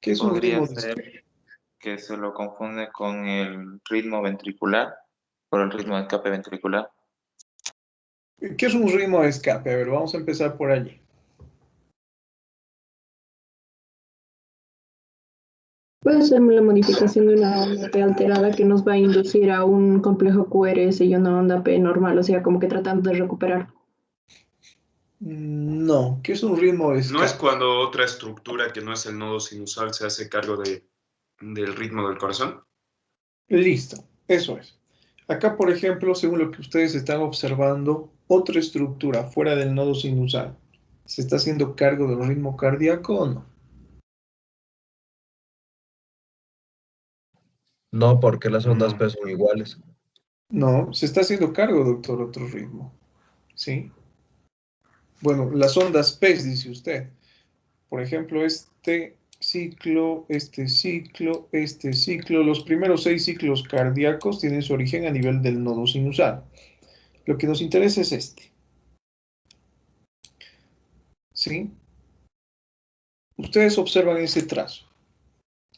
¿Qué es un Podría ritmo de escape? ser que se lo confunde con el ritmo ventricular, por el ritmo de escape ventricular. ¿Qué es un ritmo de escape? A ver, vamos a empezar por allí. Puede ser la modificación de una onda P alterada que nos va a inducir a un complejo QRS y una onda P normal, o sea, como que tratando de recuperar. No, ¿qué es un ritmo de escape? ¿No es cuando otra estructura que no es el nodo sinusal se hace cargo del ritmo del corazón? Listo, eso es. Acá, por ejemplo, según lo que ustedes están observando, otra estructura fuera del nodo sinusal, ¿se está haciendo cargo del ritmo cardíaco o no? No, porque las ondas No. P son iguales. No, se está haciendo cargo, doctor, otro ritmo. ¿Sí? Bueno, las ondas P, dice usted. Por ejemplo, este ciclo, los primeros 6 ciclos cardíacos tienen su origen a nivel del nodo sinusal. Lo que nos interesa es este. ¿Sí? Ustedes observan ese trazo.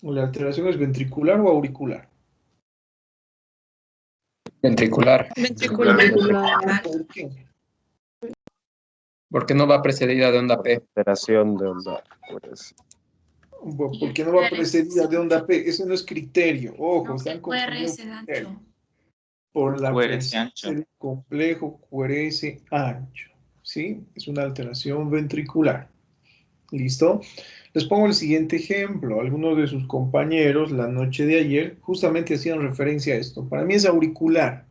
¿La alteración es ventricular o auricular? Ventricular, Ventricular. ¿Por qué? porque no va precedida de onda P. Alteración de onda. Pues, Porque no va precedida de onda P. Ese no es criterio. Ojo, No, están el confundiendo QRS de criterio. ancho. Por la QRS presencia ancho. del complejo QRS ancho. ¿Sí? Es una alteración ventricular. ¿Listo? Les pongo el siguiente ejemplo. Algunos de sus compañeros la noche de ayer justamente hacían referencia a esto. Para mí es auricular.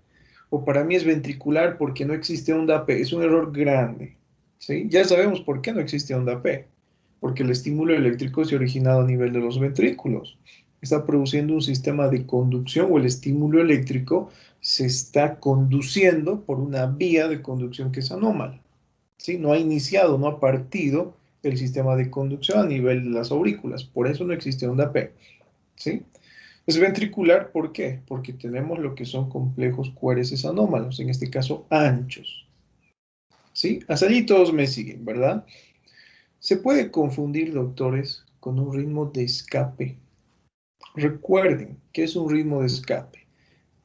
o para mí es ventricular porque no existe onda P. Es un error grande, ¿sí? Ya sabemos por qué no existe onda P. Porque el estímulo eléctrico se ha originado a nivel de los ventrículos. Está produciendo un sistema de conducción o el estímulo eléctrico se está conduciendo por una vía de conducción que es anómala, ¿sí? No ha iniciado, no ha partido el sistema de conducción a nivel de las aurículas. Por eso no existe onda P, ¿sí? Es ventricular, ¿por qué? Porque tenemos lo que son complejos QRS anómalos, en este caso anchos, ¿sí? Hasta allí todos me siguen, ¿verdad? Se puede confundir, doctores, con un ritmo de escape. Recuerden, ¿qué es un ritmo de escape?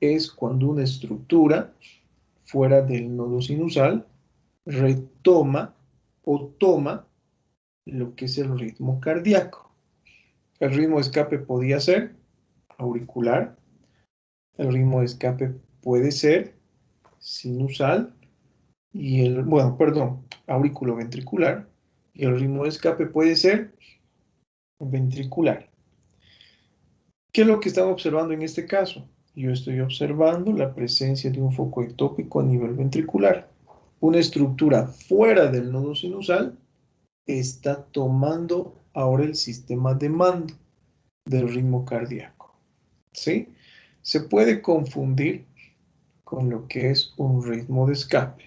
Es cuando una estructura fuera del nodo sinusal retoma o toma lo que es el ritmo cardíaco. El ritmo de escape podía ser auricular, el ritmo de escape puede ser sinusal y auriculoventricular, y el ritmo de escape puede ser ventricular. ¿Qué es lo que están observando en este caso? Yo estoy observando la presencia de un foco ectópico a nivel ventricular. Una estructura fuera del nodo sinusal está tomando ahora el sistema de mando del ritmo cardíaco, ¿sí? Se puede confundir con lo que es un ritmo de escape.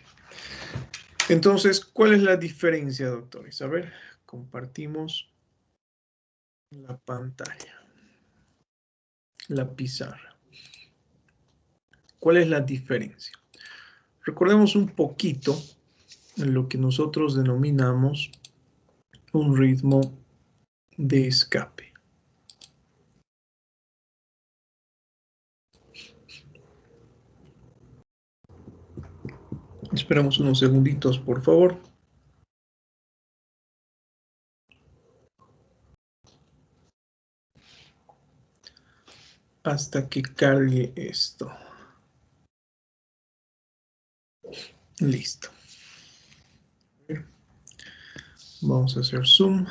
Entonces, ¿cuál es la diferencia, doctores? A ver, compartimos la pantalla, la pizarra. ¿Cuál es la diferencia? Recordemos un poquito lo que nosotros denominamos un ritmo de escape. Esperamos unos segunditos, por favor. Hasta que cargue esto. Listo. Vamos a hacer zoom.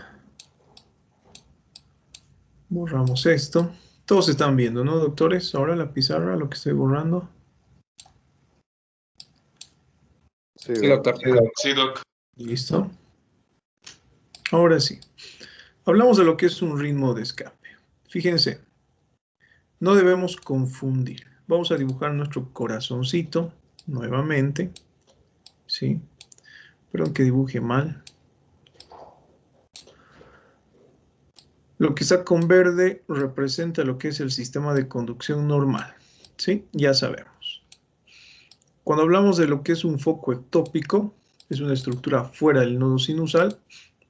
Borramos esto. Todos están viendo, ¿no, doctores? Ahora la pizarra, lo que estoy borrando. Sí, Sí, doctor. Sí, doc. Listo. Ahora sí. Hablamos de lo que es un ritmo de escape. Fíjense, no debemos confundir. Vamos a dibujar nuestro corazoncito nuevamente. ¿Sí? Espero que dibuje mal. Lo que está con verde representa lo que es el sistema de conducción normal. ¿Sí? Ya sabemos. Cuando hablamos de lo que es un foco ectópico, es una estructura fuera del nodo sinusal,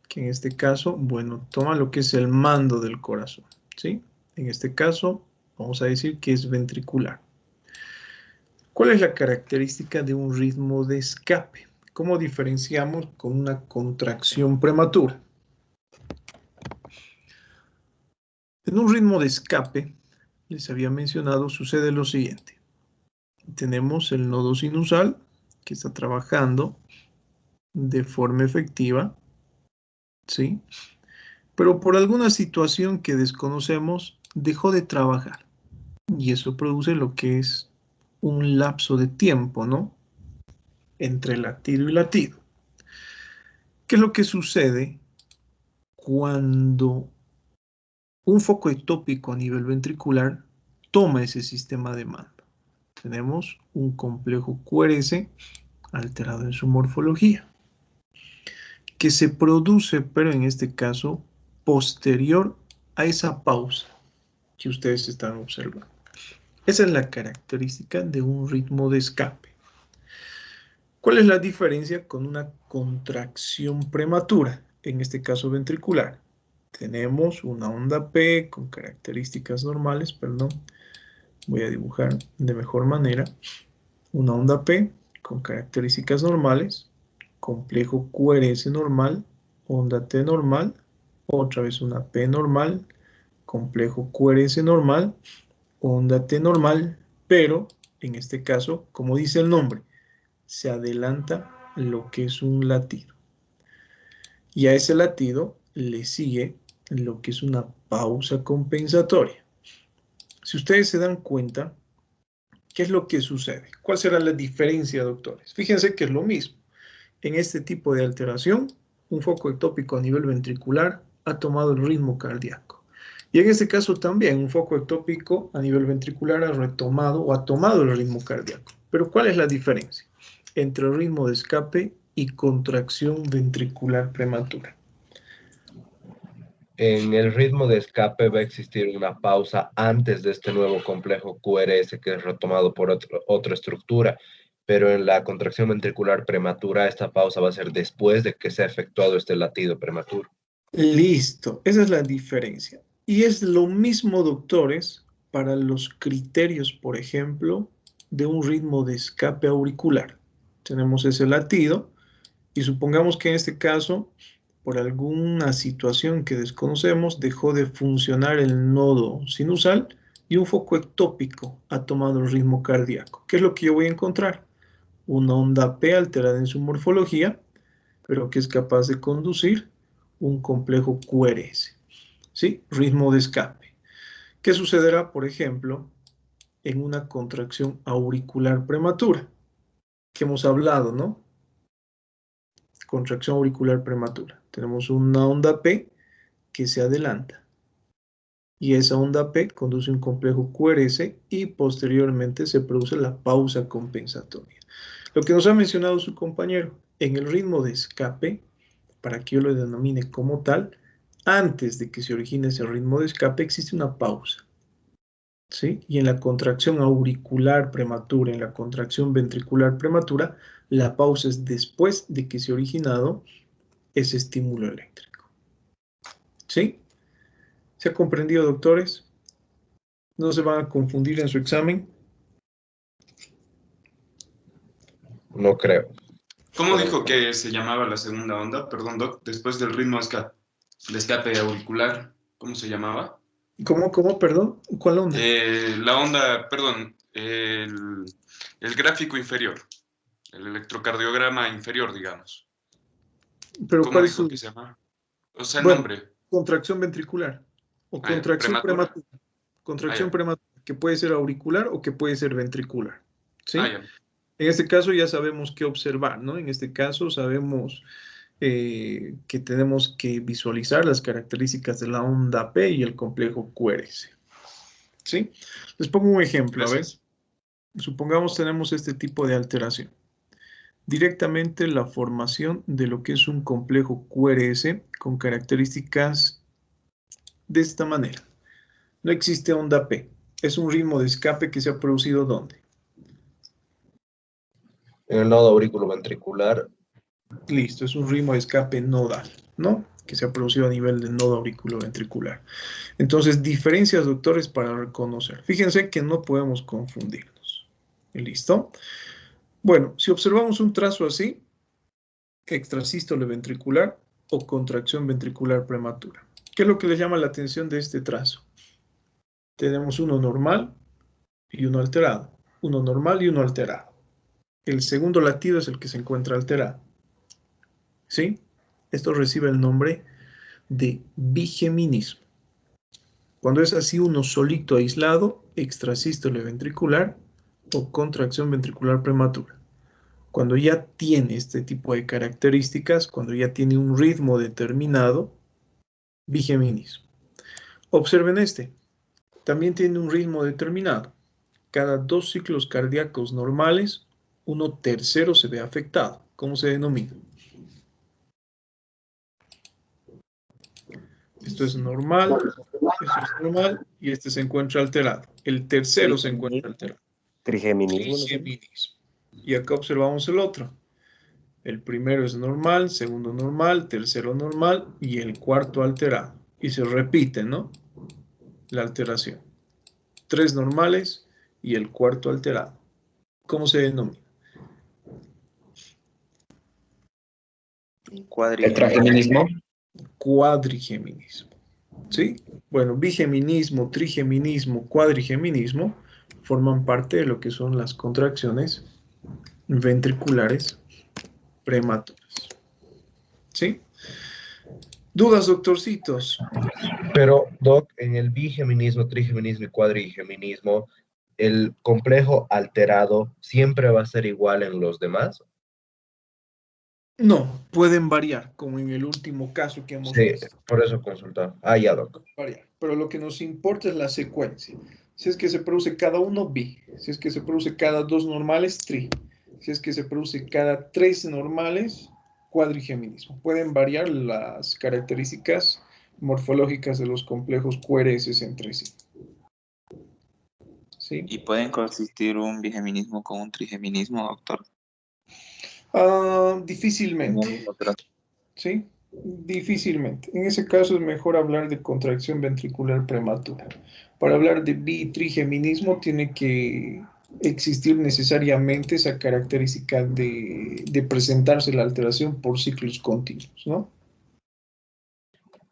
que en este caso, bueno, toma lo que es el mando del corazón. ¿Sí? En este caso, vamos a decir que es ventricular. ¿Cuál es la característica de un ritmo de escape? ¿Cómo diferenciamos con una contracción prematura? En un ritmo de escape, les había mencionado, sucede lo siguiente. Tenemos el nodo sinusal que está trabajando de forma efectiva, ¿sí? Pero por alguna situación que desconocemos, dejó de trabajar. Y eso produce lo que es un lapso de tiempo, ¿no? Entre latido y latido. ¿Qué es lo que sucede cuando un foco ectópico a nivel ventricular toma ese sistema de mando? Tenemos un complejo QRS alterado en su morfología, que se produce, pero en este caso, posterior a esa pausa que ustedes están observando. Esa es la característica de un ritmo de escape. ¿Cuál es la diferencia con una contracción prematura? En este caso ventricular. Tenemos una onda P con características normales, perdón. Voy a dibujar de mejor manera. Una onda P con características normales. Complejo QRS normal. Onda T normal. Otra vez una P normal. Complejo QRS normal. Onda T normal. Pero, en este caso, como dice el nombre, se adelanta lo que es un latido. Y a ese latido le sigue lo que es una pausa compensatoria. Si ustedes se dan cuenta, ¿Qué es lo que sucede? ¿Cuál será la diferencia, doctores? Fíjense que es lo mismo. En este tipo de alteración, un foco ectópico a nivel ventricular ha tomado el ritmo cardíaco. Y en este caso también, un foco ectópico a nivel ventricular ha retomado o ha tomado el ritmo cardíaco. Pero ¿cuál es la diferencia entre el ritmo de escape y contracción ventricular prematura? En el ritmo de escape va a existir una pausa antes de este nuevo complejo QRS que es retomado por otra estructura, pero en la contracción ventricular prematura esta pausa va a ser después de que se ha efectuado este latido prematuro. Listo, esa es la diferencia. Y es lo mismo, doctores, para los criterios, por ejemplo, de un ritmo de escape auricular. Tenemos ese latido y supongamos que en este caso, por alguna situación que desconocemos, dejó de funcionar el nodo sinusal y un foco ectópico ha tomado el ritmo cardíaco. ¿Qué es lo que yo voy a encontrar? Una onda P alterada en su morfología, pero que es capaz de conducir un complejo QRS, ¿sí? Ritmo de escape. ¿Qué sucederá, por ejemplo, en una contracción auricular prematura? Que hemos hablado, ¿no? Contracción auricular prematura. Tenemos una onda P que se adelanta. Y esa onda P conduce un complejo QRS y posteriormente se produce la pausa compensatoria. Lo que nos ha mencionado su compañero, en el ritmo de escape, para que yo lo denomine como tal, antes de que se origine ese ritmo de escape existe una pausa, ¿sí? Y en la contracción auricular prematura, en la contracción ventricular prematura, la pausa es después de que se ha originado ese estímulo eléctrico, ¿sí? ¿Se ha comprendido, doctores? No se van a confundir en su examen. No creo. ¿Cómo dijo que se llamaba la segunda onda? Perdón, Doc, después del ritmo de escape auricular, ¿cómo se llamaba? ¿Cómo, perdón? ¿Cuál onda? La onda, perdón, el gráfico inferior, el electrocardiograma inferior, digamos. ¿Pero ¿Cómo cuál es dijo su...? que se llama? O sea, el Bueno, nombre. contracción ventricular o contracción ¿Prematura? prematura. Contracción Ya. prematura, que puede ser auricular o que puede ser ventricular, ¿sí? Ya. En este caso ya sabemos qué observar, ¿no? En este caso sabemos que tenemos que visualizar las características de la onda P y el complejo QRS, ¿sí? Les pongo un ejemplo, Gracias. a ver. Supongamos tenemos este tipo de alteración. Directamente la formación de lo que es un complejo QRS con características de esta manera. No existe onda P. Es un ritmo de escape que se ha producido ¿dónde? En el nodo auriculoventricular. Listo, es un ritmo de escape nodal, ¿no? Que se ha producido a nivel del nodo auriculoventricular. Entonces, diferencias, doctores, para reconocer. Fíjense que no podemos confundirnos. ¿Listo? Bueno, si observamos un trazo así, extrasístole ventricular o contracción ventricular prematura. ¿Qué es lo que les llama la atención de este trazo? Tenemos uno normal y uno alterado. Uno normal y uno alterado. El segundo latido es el que se encuentra alterado. ¿Sí? Esto recibe el nombre de bigeminismo. Cuando es así uno solito aislado, extrasístole ventricular o contracción ventricular prematura. Cuando ya tiene este tipo de características, cuando ya tiene un ritmo determinado, bigeminismo. Observen este, también tiene un ritmo determinado. Cada 2 ciclos cardíacos normales, uno tercero se ve afectado. ¿Cómo se denomina? Esto es normal, esto es normal y este se encuentra alterado. El tercero se encuentra alterado. Trigeminismo. Trigeminismo. Y acá observamos el otro. El primero es normal, segundo normal, tercero normal y el cuarto alterado. Y se repite, ¿no? La alteración. 3 normales y el cuarto alterado. ¿Cómo se denomina? Trigeminismo. Cuadrigeminismo. ¿Sí? Bueno, bigeminismo, trigeminismo, cuadrigeminismo forman parte de lo que son las contracciones ventriculares prematuras. ¿Sí? ¿Dudas, doctorcitos? Pero, Doc, en el bigeminismo, trigeminismo y cuadrigeminismo, ¿el complejo alterado siempre va a ser igual en los demás? No, pueden variar, como en el último caso que hemos Sí, visto. por eso consultaba. Ah, ya, doc. Variar. Pero lo que nos importa es la secuencia. Si es que se produce cada uno, bi. Si es que se produce cada dos normales, tri. Si es que se produce cada tres normales, cuadrigeminismo. Pueden variar las características morfológicas de los complejos QRS entre sí. ¿Sí? ¿Y pueden coexistir un bigeminismo con un trigeminismo, doctor? Difícilmente. ¿Sí? Difícilmente. En ese caso es mejor hablar de contracción ventricular prematura. Para hablar de bi y trigeminismo tiene que existir necesariamente esa característica de presentarse la alteración por ciclos continuos, ¿no?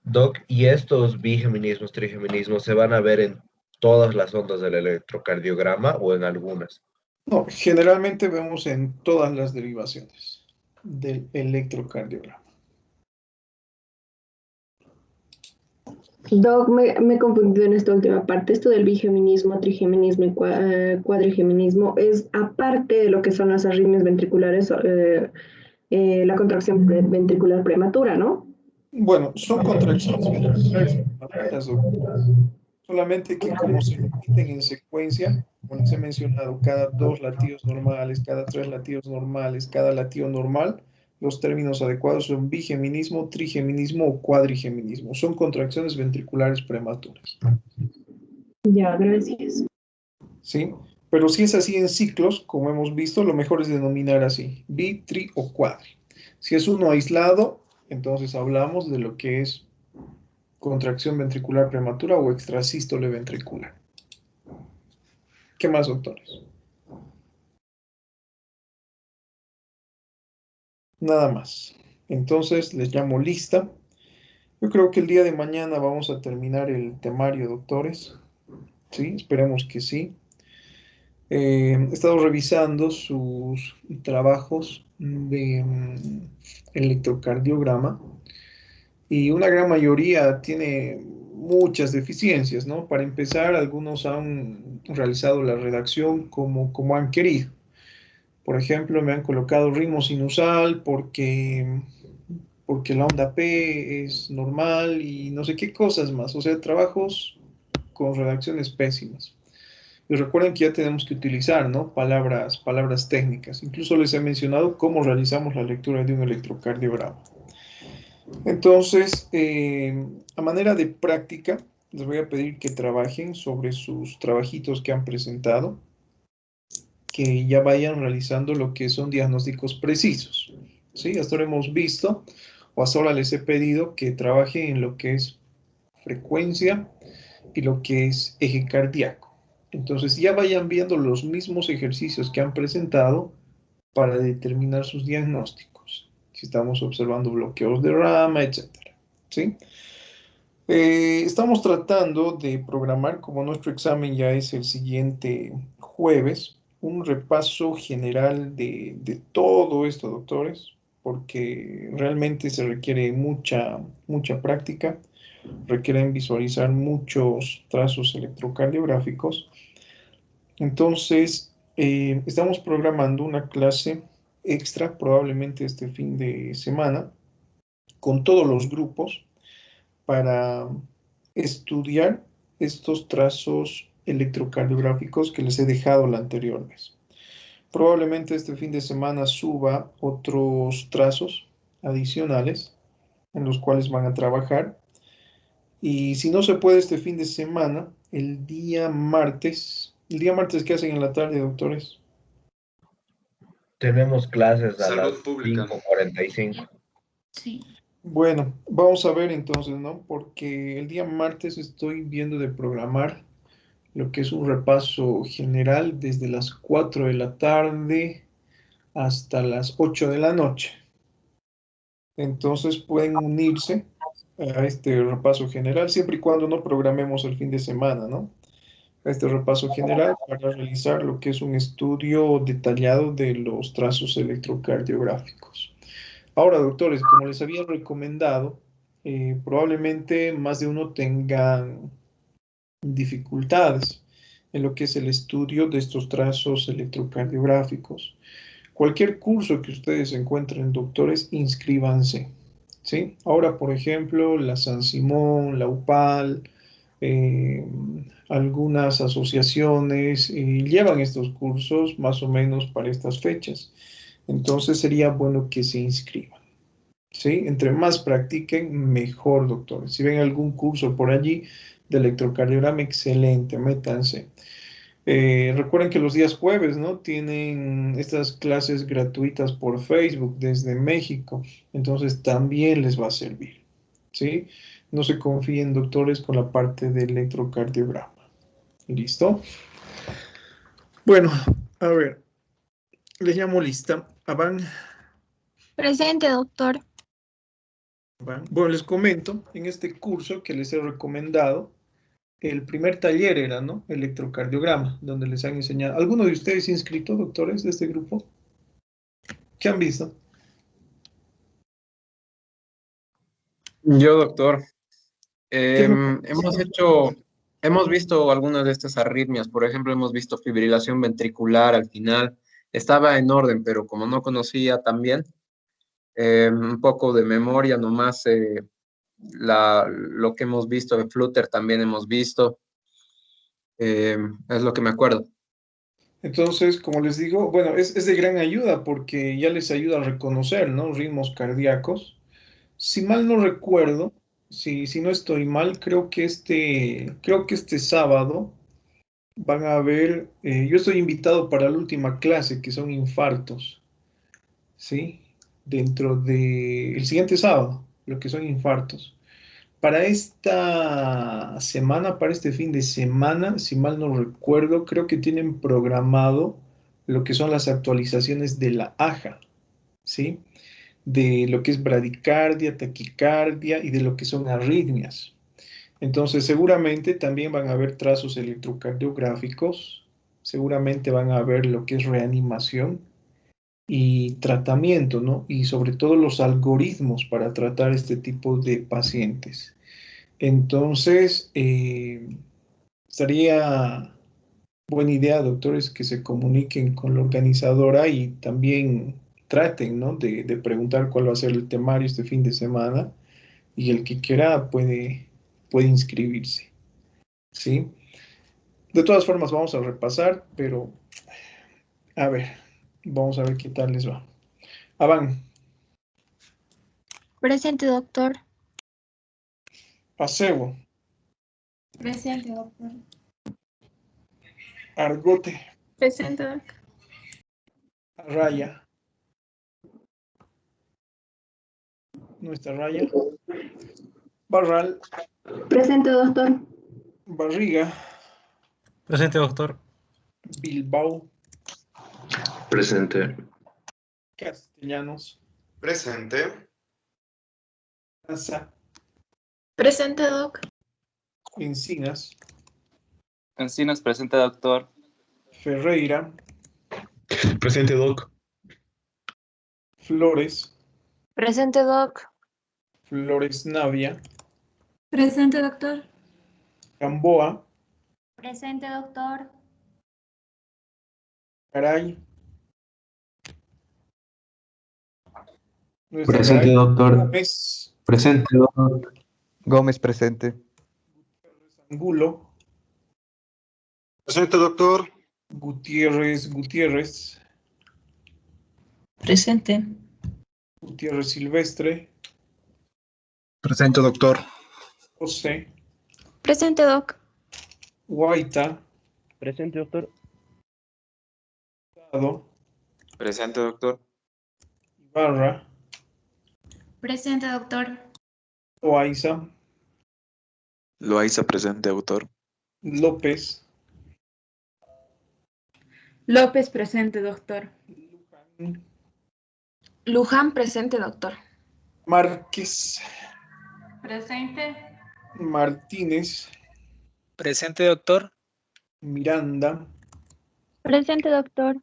Doc, ¿y estos bigeminismos, trigeminismos se van a ver en todas las ondas del electrocardiograma o en algunas? No, generalmente vemos en todas las derivaciones del electrocardiograma. Doc, me he confundido en esta última parte. Esto del bigeminismo, trigeminismo y cuadrigeminismo es aparte de lo que son las arritmias ventriculares, la contracción ventricular prematura, ¿no? Bueno, son contracciones ventriculares prematuras, doctor. Solamente que como se repiten en secuencia, como les he mencionado, cada dos latidos normales, cada tres latidos normales, cada latido normal, los términos adecuados son bigeminismo, trigeminismo o cuadrigeminismo. Son contracciones ventriculares prematuras. Ya, gracias. ¿Sí? Pero si es así en ciclos, como hemos visto, lo mejor es denominar así, bi, tri o cuadri. Si es uno aislado, entonces hablamos de lo que es contracción ventricular prematura o extrasístole ventricular. ¿Qué más, doctores? Nada más. Entonces les llamo lista. Yo creo que el día de mañana vamos a terminar el temario, doctores. Sí, esperemos que sí. He estado revisando sus trabajos de electrocardiograma y una gran mayoría tiene muchas deficiencias, ¿no? Para empezar, algunos han realizado la redacción como han querido. Por ejemplo, me han colocado ritmo sinusal porque la onda P es normal y no sé qué cosas más. O sea, trabajos con redacciones pésimas. Y recuerden que ya tenemos que utilizar, ¿no? Palabras técnicas. Incluso les he mencionado cómo realizamos la lectura de un electrocardiograma. Entonces, a manera de práctica, les voy a pedir que trabajen sobre sus trabajitos que han presentado, que ya vayan realizando lo que son diagnósticos precisos. ¿Sí? Hasta ahora hemos visto, o hasta ahora les he pedido que trabajen en lo que es frecuencia y lo que es eje cardíaco. Entonces ya vayan viendo los mismos ejercicios que han presentado para determinar sus diagnósticos. Si estamos observando bloqueos de rama, etcétera. ¿Sí? Estamos tratando de programar, como nuestro examen ya es el siguiente jueves, un repaso general de todo esto, doctores, porque realmente se requiere mucha práctica, requieren visualizar muchos trazos electrocardiográficos. Entonces, estamos programando una clase extra, probablemente este fin de semana, con todos los grupos para estudiar estos trazos electrocardiográficos que les he dejado la anterior vez. Probablemente este fin de semana suba otros trazos adicionales en los cuales van a trabajar. Y si no se puede este fin de semana, el día martes, ¿qué hacen en la tarde, doctores? Tenemos clases a las Salud pública. 5:45. Sí. Bueno, vamos a ver entonces, ¿no? Porque el día martes estoy viendo de programar lo que es un repaso general desde las 4 de la tarde hasta las 8 de la noche. Entonces pueden unirse a este repaso general, siempre y cuando no programemos el fin de semana, ¿no? A este repaso general para realizar lo que es un estudio detallado de los trazos electrocardiográficos. Ahora, doctores, como les había recomendado, probablemente más de uno tengan dificultades en lo que es el estudio de estos trazos electrocardiográficos. Cualquier curso que ustedes encuentren, doctores, inscríbanse, ¿sí? Ahora, por ejemplo, la San Simón, la UPAL, eh, algunas asociaciones llevan estos cursos más o menos para estas fechas. Entonces sería bueno que se inscriban, ¿sí? Entre más practiquen, mejor, doctores. Si ven algún curso por allí de electrocardiograma, excelente, métanse. Recuerden que los días jueves, ¿no? Tienen estas clases gratuitas por Facebook desde México, entonces también les va a servir, ¿sí? No se confíen, doctores, con la parte de electrocardiograma. ¿Listo? Bueno, a ver, les llamo lista. Avan, Presente, doctor. Avan. Bueno, les comento, en este curso que les he recomendado, el primer taller era, ¿no? Electrocardiograma, donde les han enseñado. ¿Alguno de ustedes inscrito, doctores, de este grupo? ¿Qué han visto? Yo, doctor, ¿Qué es lo que- hemos visto algunas de estas arritmias. Por ejemplo, hemos visto fibrilación ventricular al final. Estaba en orden, pero como no conocía también, un poco de memoria nomás, lo que hemos visto de Flutter también hemos visto. Es lo que me acuerdo. Entonces, como les digo, bueno, es de gran ayuda porque ya les ayuda a reconocer, ¿no? Ritmos cardíacos. Si mal no recuerdo, si no estoy mal, creo que este sábado van a ver, yo estoy invitado para la última clase, que son infartos, ¿sí? Dentro de el siguiente sábado, lo que son infartos. Para esta semana, para este fin de semana, si mal no recuerdo, creo que tienen programado lo que son las actualizaciones de la AJA, ¿sí? De lo que es bradicardia, taquicardia y de lo que son arritmias. Entonces, seguramente también van a haber trazos electrocardiográficos, seguramente van a ver lo que es reanimación y tratamiento, ¿no? Y sobre todo los algoritmos para tratar este tipo de pacientes. Entonces, sería buena idea, doctores, que se comuniquen con la organizadora y también traten, ¿no? De preguntar cuál va a ser el temario este fin de semana y el que quiera puede inscribirse, ¿sí? De todas formas, vamos a repasar, pero a ver, vamos a ver qué tal les va. Avan, Presente, doctor. Acebo, Presente, doctor. Argote, Presente, doctor. Raya, nuestra Raya, Barral, Presente, doctor. Barriga, Presente, doctor. Bilbao, Presente. Castellanos, Presente. Asa, Presente, doc. Encinas, Encinas, presente, doctor. Ferreira, Presente, doc. Flores, Presente, doc. Flores Navia, Presente, doctor. Gamboa, Presente, doctor. Caray, nuestra Presente, Caray, doctor. Gómez, Presente, doctor. Gómez presente. Angulo, Presente, doctor. Gutiérrez, Presente. Gutiérrez Silvestre, Presente, doctor. José, Presente, doc. Guaita, Presente, doctor. Dado, Presente, doctor. Ibarra, Presente, doctor. Loaiza, Loaiza, presente, doctor. López, López, presente, doctor. Luján, presente, doctor. Márquez, Presente. Martínez, Presente, doctor. Miranda, Presente, doctor.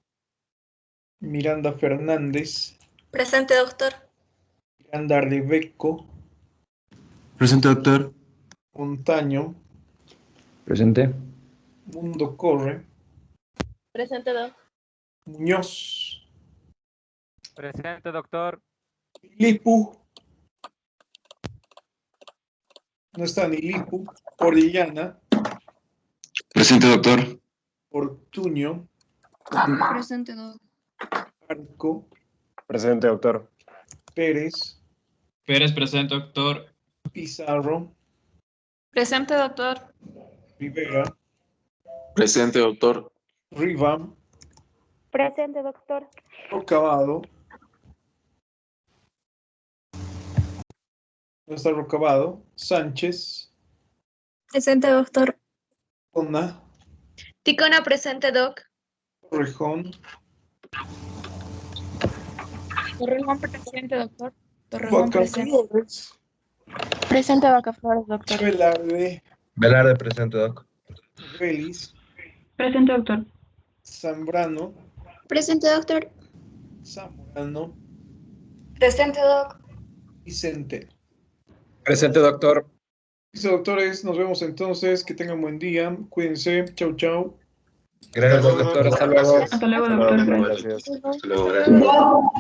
Miranda Fernández, Presente, doctor. Miranda Rebeco, Presente, doctor. Montaño, Presente. Mundo Corre. Presente, Doc. Muñoz. Presente, doctor. Lipu. No está ni Lipu. Orellana. Presente, doctor. Ortuño. Presente, Doc. Arco. Presente, doctor. Pérez. Pérez, presente, doctor. Pizarro. Presente, doctor. Rivera. Presente, doctor. Riva. Presente, doctor. Rocabado. No está Rocabado. Sánchez. Presente, doctor. Ona. Ticona, presente, Doc. Torrejón. Torrejón, presente, doctor. Torrejón, presente. Vacaflores. Presente, Vacaflores, doctor. Velarde. Velarde, presente, doc. Vélez. Presente, doctor. Zambrano. Presente, doctor. Zamorano. Presente, Doc. Vicente. Presente, doctor. Listo, doctores, nos vemos entonces. Que tengan buen día. Cuídense. Chau, chau. Gracias, Doctor, hasta luego. Hasta luego, doctor. Gracias. Hasta luego, gracias.